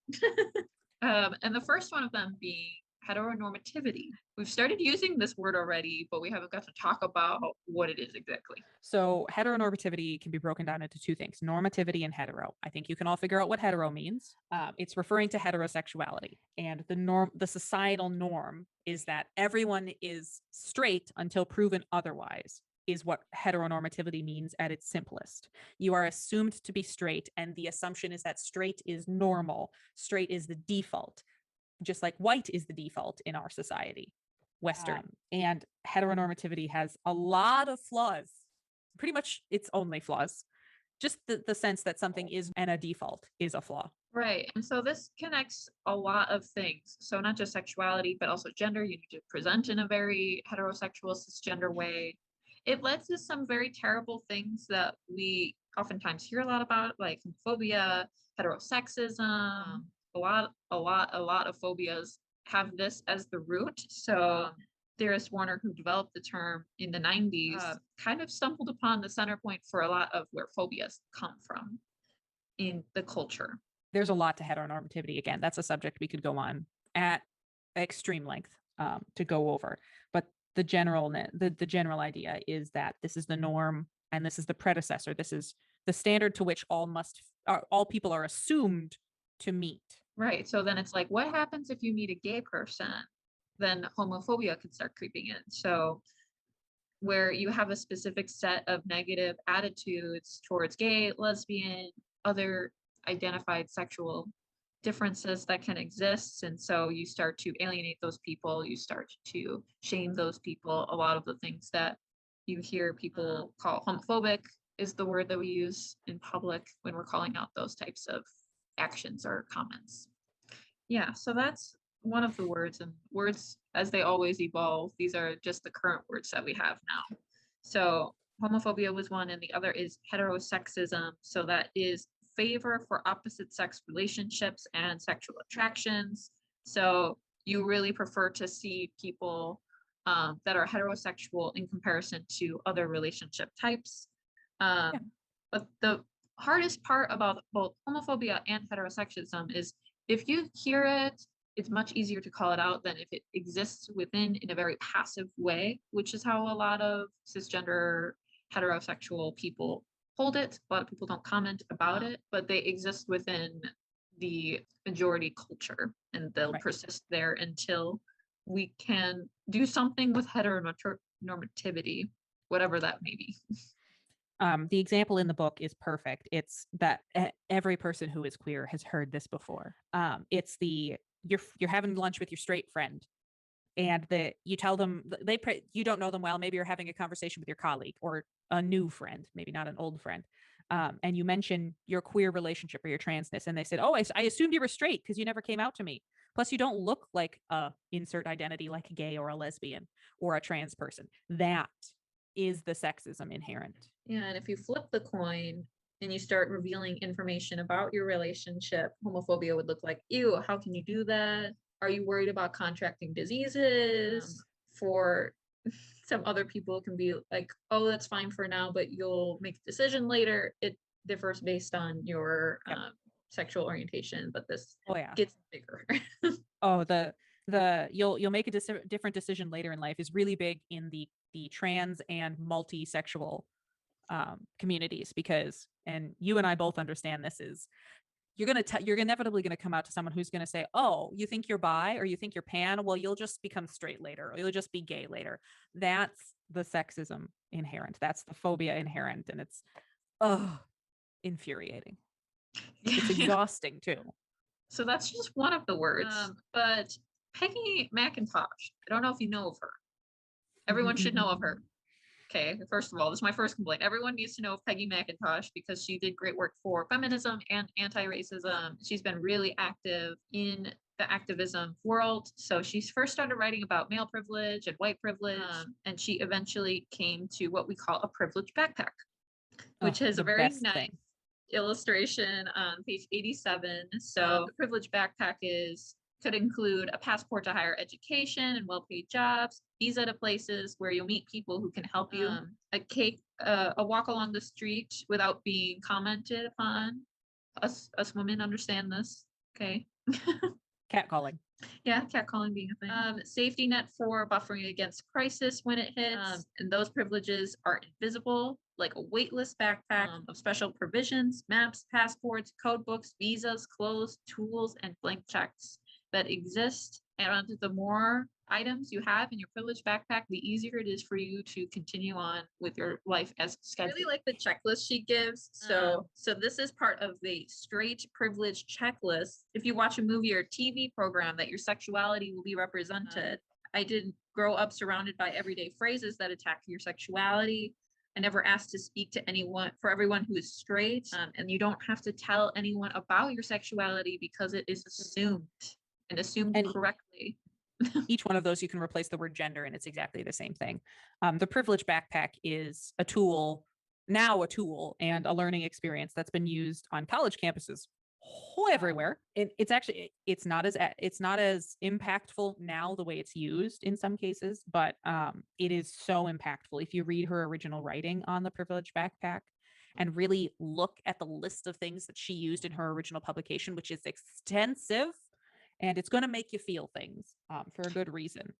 And the first one of them being heteronormativity. We've started using this word already, but we haven't got to talk about what it is exactly. So heteronormativity can be broken down into two things, normativity and hetero. I think you can all figure out what hetero means. It's referring to heterosexuality. And the societal norm is that everyone is straight until proven otherwise, is what heteronormativity means at its simplest. You are assumed to be straight, and the assumption is that straight is normal. Straight is the default, just like white is the default in our society, Western. And heteronormativity has a lot of flaws, pretty much its only flaws. Just the sense that something is and a default is a flaw. Right. And so this connects a lot of things. So not just sexuality, but also gender. You need to present in a very heterosexual, cisgender way. It led to some very terrible things that we oftentimes hear a lot about, like homophobia, heterosexism, a lot of phobias have this as the root. So theorist Warner, who developed the term in the 90s, kind of stumbled upon the center point for a lot of where phobias come from in the culture. There's a lot to heteronormativity. Again, that's a subject we could go on at extreme length to go over. But the general idea is that this is the norm and this is the predecessor. This is the standard to which all people are assumed to meet. Right. So then it's like, what happens if you meet a gay person? Then homophobia could start creeping in. So where you have a specific set of negative attitudes towards gay, lesbian, other identified sexual differences that can exist. And so you start to alienate those people, you start to shame those people. A lot of the things that you hear people call homophobic is the word that we use in public when we're calling out those types of actions or comments. Yeah, so that's one of the words, and words as they always evolve, these are just the current words that we have now. So homophobia was one, and the other is heterosexism. So that is favor for opposite sex relationships and sexual attractions. So you really prefer to see people that are heterosexual in comparison to other relationship types. But the hardest part about both homophobia and heterosexism is if you hear it, it's much easier to call it out than if it exists within in a very passive way, which is how a lot of cisgender heterosexual people hold it. A lot of people don't comment about it, but they exist within the majority culture and they'll persist there until we can do something with heteronormativity, whatever that may be. The example in the book is perfect. It's that every person who is queer has heard this before. It's you're having lunch with your straight friend, and you tell them you don't know them well. Maybe you're having a conversation with your colleague or a new friend, maybe not an old friend, and you mention your queer relationship or your transness, and they said, "Oh, I assumed you were straight because you never came out to me. Plus, you don't look like a insert identity like a gay or a lesbian or a trans person." That is the sexism inherent. Yeah, and if you flip the coin and you start revealing information about your relationship, homophobia would look like, ew, how can you do that? Are you worried about contracting diseases? For some other people, it can be like, oh, that's fine for now, but you'll make a decision later. It differs based on your sexual orientation, but this gets bigger. You'll make a different decision later in life is really big in the trans and multi-sexual communities, because, and you and I both understand this, is you're inevitably going to come out to someone who's going to say, oh, you think you're bi or you think you're pan? Well, you'll just become straight later, or you'll just be gay later. That's the sexism inherent. That's the phobia inherent. And it's infuriating. It's exhausting too. So that's just one of the words. But Peggy McIntosh, I don't know if you know of her. Everyone should know of her. Okay, first of all, this is my first complaint. Everyone needs to know of Peggy McIntosh because she did great work for feminism and anti-racism. She's been really active in the activism world. So she first started writing about male privilege and white privilege, and she eventually came to what we call a privilege backpack, which is a very nice illustration on page 87. So the privilege backpack could include a passport to higher education and well-paid jobs, visa to places where you'll meet people who can help you, a walk along the street without being commented upon. Us women understand this, okay? Catcalling. Yeah, catcalling being a thing. Safety net for buffering against crisis when it hits, and those privileges are invisible, like a waitlist backpack of special provisions, maps, passports, code books, visas, clothes, tools, and blank checks that exist. And the more items you have in your privilege backpack, the easier it is for you to continue on with your life as scheduled. I really like the checklist she gives. So this is part of the straight privilege checklist. If you watch a movie or TV program, that your sexuality will be represented. I didn't grow up surrounded by everyday phrases that attack your sexuality. I never asked to speak to everyone who is straight. And you don't have to tell anyone about your sexuality because it is assumed correctly. Each one of those, you can replace the word gender and it's exactly the same thing. The privilege backpack is a tool and a learning experience that's been used on college campuses everywhere. And it's actually, it's not as impactful now the way it's used in some cases, but it is so impactful if you read her original writing on the privileged backpack and really look at the list of things that she used in her original publication, which is extensive, and it's going to make you feel things for a good reason.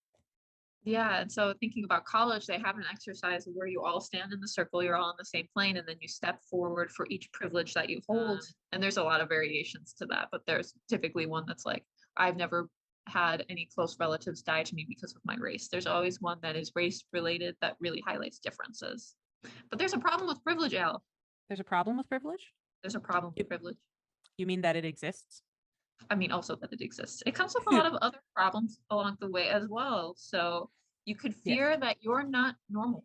Yeah, and so thinking about college, they have an exercise where you all stand in the circle, you're all on the same plane, and then you step forward for each privilege that you hold. And there's a lot of variations to that, but there's typically one that's like, I've never had any close relatives die to me because of my race. There's always one that is race related that really highlights differences. But there's a problem with privilege, Al. There's a problem with privilege? There's a problem with privilege. You mean that it exists? I mean, also that it exists. It comes with a lot of other problems along the way as well. So you could fear that you're not normal,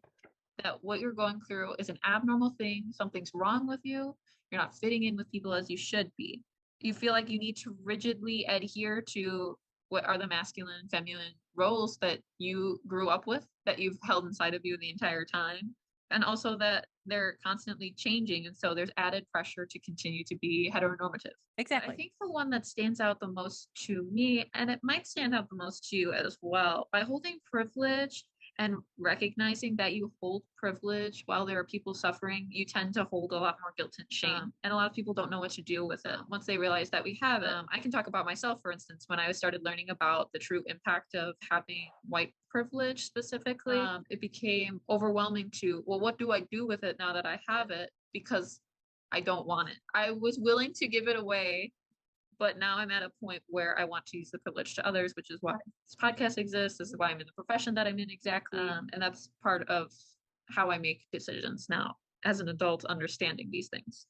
that what you're going through is an abnormal thing, something's wrong with you, you're not fitting in with people as you should be. You feel like you need to rigidly adhere to what are the masculine and feminine roles that you grew up with, that you've held inside of you the entire time. And also that they're constantly changing. And so there's added pressure to continue to be heteronormative. Exactly. I think the one that stands out the most to me, and it might stand out the most to you as well, by holding privilege and recognizing that you hold privilege while there are people suffering, you tend to hold a lot more guilt and shame. And a lot of people don't know what to do with it once they realize that we have it. I can talk about myself, for instance, when I started learning about the true impact of having white privilege specifically, it became overwhelming to, well, what do I do with it now that I have it? Because I don't want it. I was willing to give it away, but now I'm at a point where I want to use the privilege to others, which is why this podcast exists. This is why I'm in the profession that I'm in exactly. And that's part of how I make decisions now as an adult, understanding these things.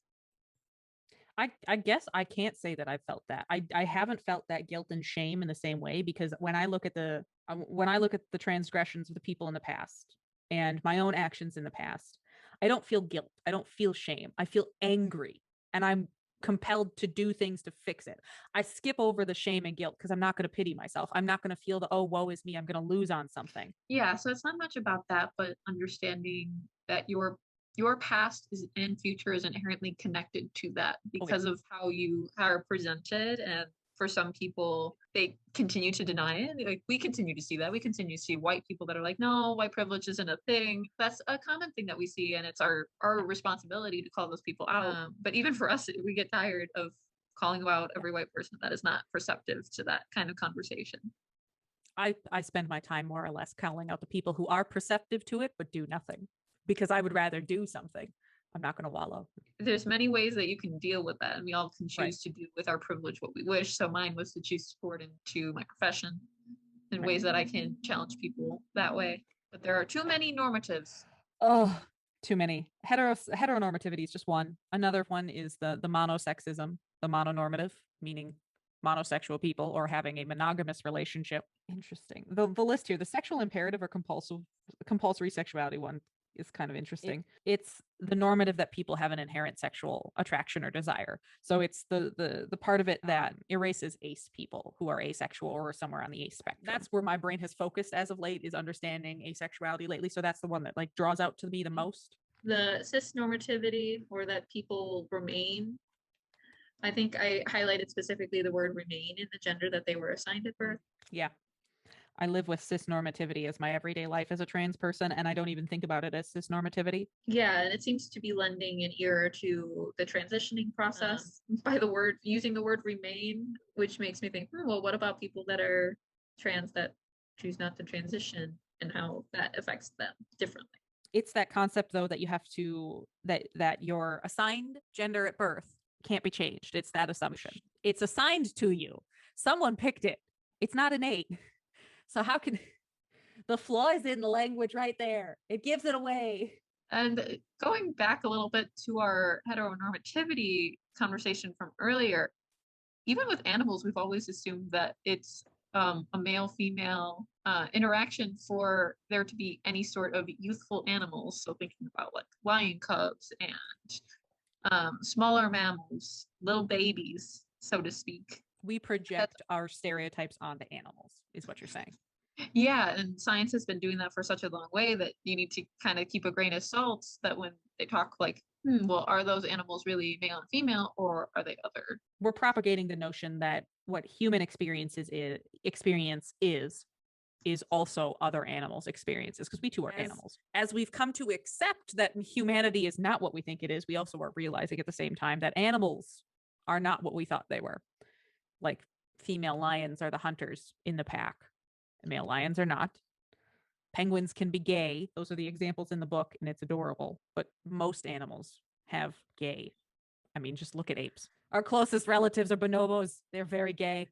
I guess I can't say that I've felt that. I haven't felt that guilt and shame in the same way, because when I look at the transgressions of the people in the past and my own actions in the past, I don't feel guilt. I don't feel shame. I feel angry, and I'm compelled to do things to fix it. I skip over the shame and guilt because I'm not going to pity myself. I'm not going to feel the, oh, woe is me, I'm going to lose on something. Yeah, so it's not much about that, but understanding that your past is and future is inherently connected to that because of how you are presented. And for some people, they continue to deny it. Like, we continue to see that. We continue to see white people that are like, no, white privilege isn't a thing. That's a common thing that we see, and it's our responsibility to call those people out. But even for us, we get tired of calling out every white person that is not perceptive to that kind of conversation. I spend my time more or less calling out the people who are perceptive to it but do nothing, because I would rather do something. I'm not going to wallow. There's many ways that you can deal with that, and we all can choose to do with our privilege what we wish. So mine was to choose to support into my profession in ways that I can challenge people that way. But there are too many normatives. Oh, too many. Heteronormativity is just one. Another one is the monosexism, the mononormative, meaning monosexual people or having a monogamous relationship. Interesting. The list here, the sexual imperative or compulsory sexuality one is kind of interesting. It's the normative that people have an inherent sexual attraction or desire. So it's the part of it that erases ace people who are asexual or somewhere on the ace spectrum. That's where my brain has focused as of late, is understanding asexuality lately. So that's the one that like draws out to me the most. The cis normativity, or that people remain. I think I highlighted specifically the word remain in the gender that they were assigned at birth. Yeah. I live with cis normativity as my everyday life as a trans person, and I don't even think about it as cis normativity. Yeah, and it seems to be lending an ear to the transitioning process by using the word remain, which makes me think, well, what about people that are trans that choose not to transition, and how that affects them differently? It's that concept, though, that you have to, that your assigned gender at birth can't be changed. It's that assumption. It's assigned to you. Someone picked it. It's not innate. So how can the flaw is in the language right there? It gives it away. And going back a little bit to our heteronormativity conversation from earlier, even with animals, we've always assumed that it's a male-female interaction for there to be any sort of youthful animals. So thinking about like lion cubs and smaller mammals, little babies, so to speak. We project our stereotypes onto animals, is what you're saying. Yeah, and science has been doing that for such a long way that you need to kind of keep a grain of salt that when they talk like, well, are those animals really male and female or are they other? We're propagating the notion that what human experience is also other animals' experiences, because we too are animals. As we've come to accept that humanity is not what we think it is, we also are realizing at the same time that animals are not what we thought they were. Like female lions are the hunters in the pack, and male lions are not. Penguins can be gay. Those are the examples in the book, and it's adorable. But most animals have gay. I mean, just look at apes. Our closest relatives are bonobos. They're very gay.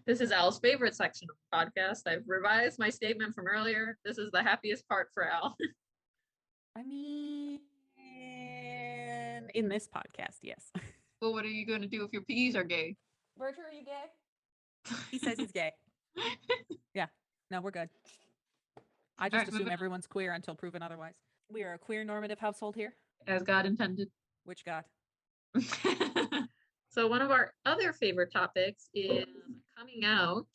This is Al's favorite section of the podcast. I've revised my statement from earlier. This is the happiest part for Al. I mean, in this podcast, yes. Well, what are you going to do if your peas are gay? Berger, are you gay? He says he's gay. Yeah. No, we're good. I just assume everyone's queer until proven otherwise. We are a queer normative household here. As God intended. Which God? So one of our other favorite topics is coming out,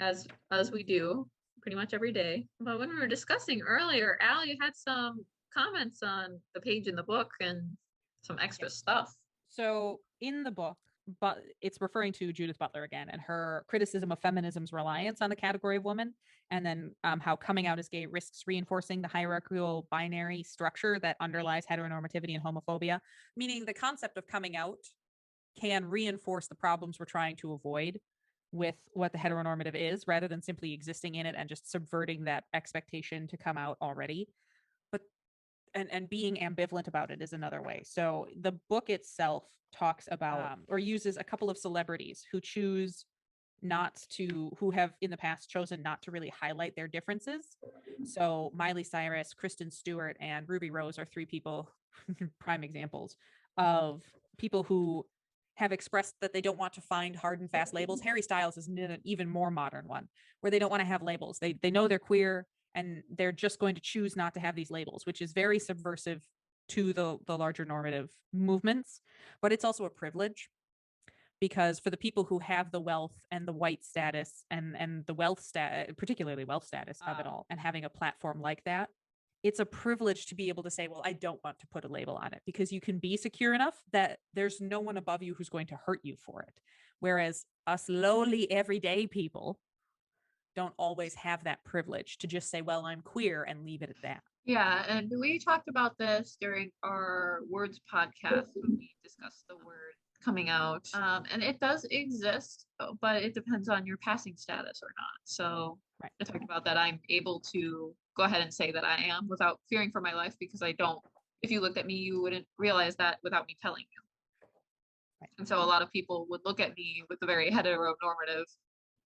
as we do pretty much every day. But when we were discussing earlier, Al, you had some comments on the page in the book and some extra stuff. So in the book, but it's referring to Judith Butler again and her criticism of feminism's reliance on the category of woman, and then how coming out as gay risks reinforcing the hierarchical binary structure that underlies heteronormativity and homophobia, meaning the concept of coming out can reinforce the problems we're trying to avoid with what the heteronormative is, rather than simply existing in it and just subverting that expectation to come out already. But and being ambivalent about it is another way. So the book itself talks about or uses a couple of celebrities who who have in the past chosen not to really highlight their differences. So Miley Cyrus, Kristen Stewart, and Ruby Rose are three people, prime examples of people who have expressed that they don't want to find hard and fast labels. Harry Styles is an even more modern one, where they don't want to have labels. They know they're queer, and they're just going to choose not to have these labels, which is very subversive to the larger normative movements. But it's also a privilege, because for the people who have the wealth and the white status and the particularly wealth status of it all, and having a platform like that, it's a privilege to be able to say, well, I don't want to put a label on it, because you can be secure enough that there's no one above you who's going to hurt you for it. Whereas us lowly everyday people don't always have that privilege to just say, well, I'm queer, and leave it at that. Yeah, and we talked about this during our words podcast when we discussed the word coming out. And it does exist, but it depends on your passing status or not. So right. I talked about that I'm able to go ahead and say that I am without fearing for my life, because I don't. If you looked at me, you wouldn't realize that without me telling you. Right. And so a lot of people would look at me with a very heteronormative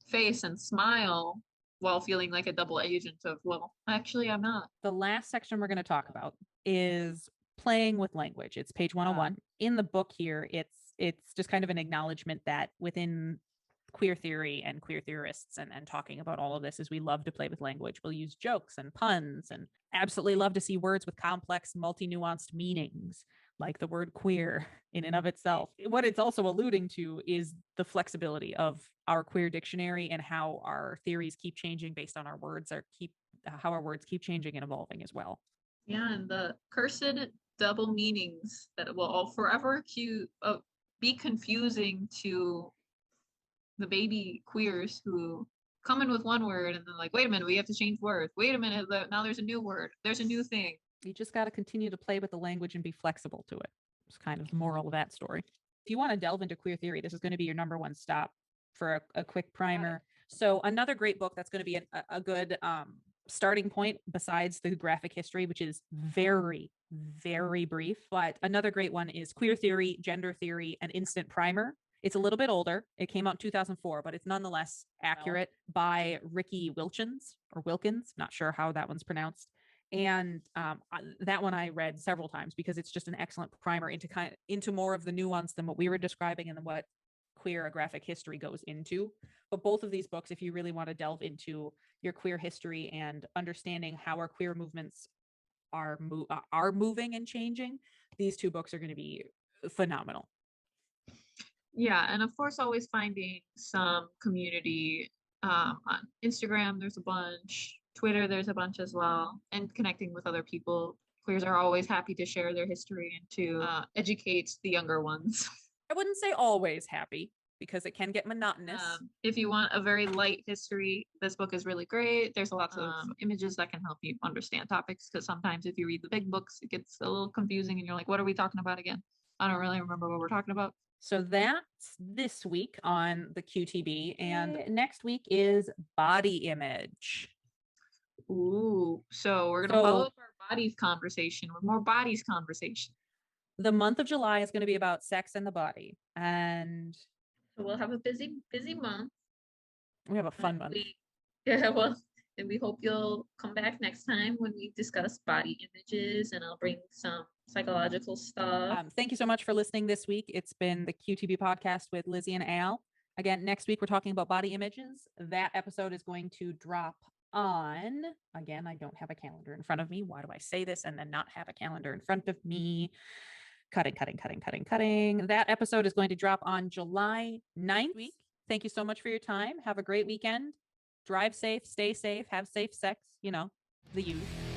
face and smile while feeling like a double agent of, well, actually I'm not. The last section we're going to talk about is playing with language. It's page 101. In the book here, it's just kind of an acknowledgement that within queer theory and queer theorists and talking about all of this is we love to play with language. We'll use jokes and puns and absolutely love to see words with complex, multi-nuanced meanings, like the word queer in and of itself. What it's also alluding to is the flexibility of our queer dictionary and how our theories keep changing based on our words, how our words keep changing and evolving as well. Yeah, and the cursed double meanings that will all forever be confusing to the baby queers who come in with one word and then like, wait a minute, we have to change words. Wait a minute, now there's a new word. There's a new thing. You just got to continue to play with the language and be flexible to it. It's kind of the moral of that story. If you want to delve into queer theory, this is going to be your number one stop for a quick primer. So another great book that's going to be a good starting point, besides the graphic history, which is very, very brief, but another great one is Queer Theory, Gender Theory, and Instant Primer. It's a little bit older. It came out in 2004, but it's nonetheless accurate, by Ricky Wilkins. Not sure how that one's pronounced. And that one I read several times because it's just an excellent primer into more of the nuance than what we were describing and what queer graphic history goes into. But both of these books, if you really want to delve into your queer history and understanding how our queer movements are moving and changing, these two books are going to be phenomenal. Yeah, and of course, always finding some community On Instagram, there's a bunch. Twitter, there's a bunch as well. And connecting with other people. Queers are always happy to share their history and to educate the younger ones. I wouldn't say always happy because it can get monotonous. If you want a very light history, this book is really great. There's lots of images that can help you understand topics, because sometimes if you read the big books, it gets a little confusing and you're like, what are we talking about again? I don't really remember what we're talking about. So that's this week on the QTB, and next week is body image. Ooh, so we're gonna follow up our bodies conversation with more bodies conversation. The month of July is going to be about sex and the body, and so we'll have a busy month. We have a fun month. And we hope you'll come back next time when we discuss body images, and I'll bring some psychological stuff. Thank you so much for listening this week. It's been the QTB podcast with Lzzy and Al. Again, next week we're talking about body images. That episode is going to drop on, again, I don't have a calendar in front of me. Why do I say this and then not have a calendar in front of me? Cutting. That episode is going to drop on July 9th week. Thank you so much for your time. Have a great weekend. Drive safe, stay safe, have safe sex, the usual.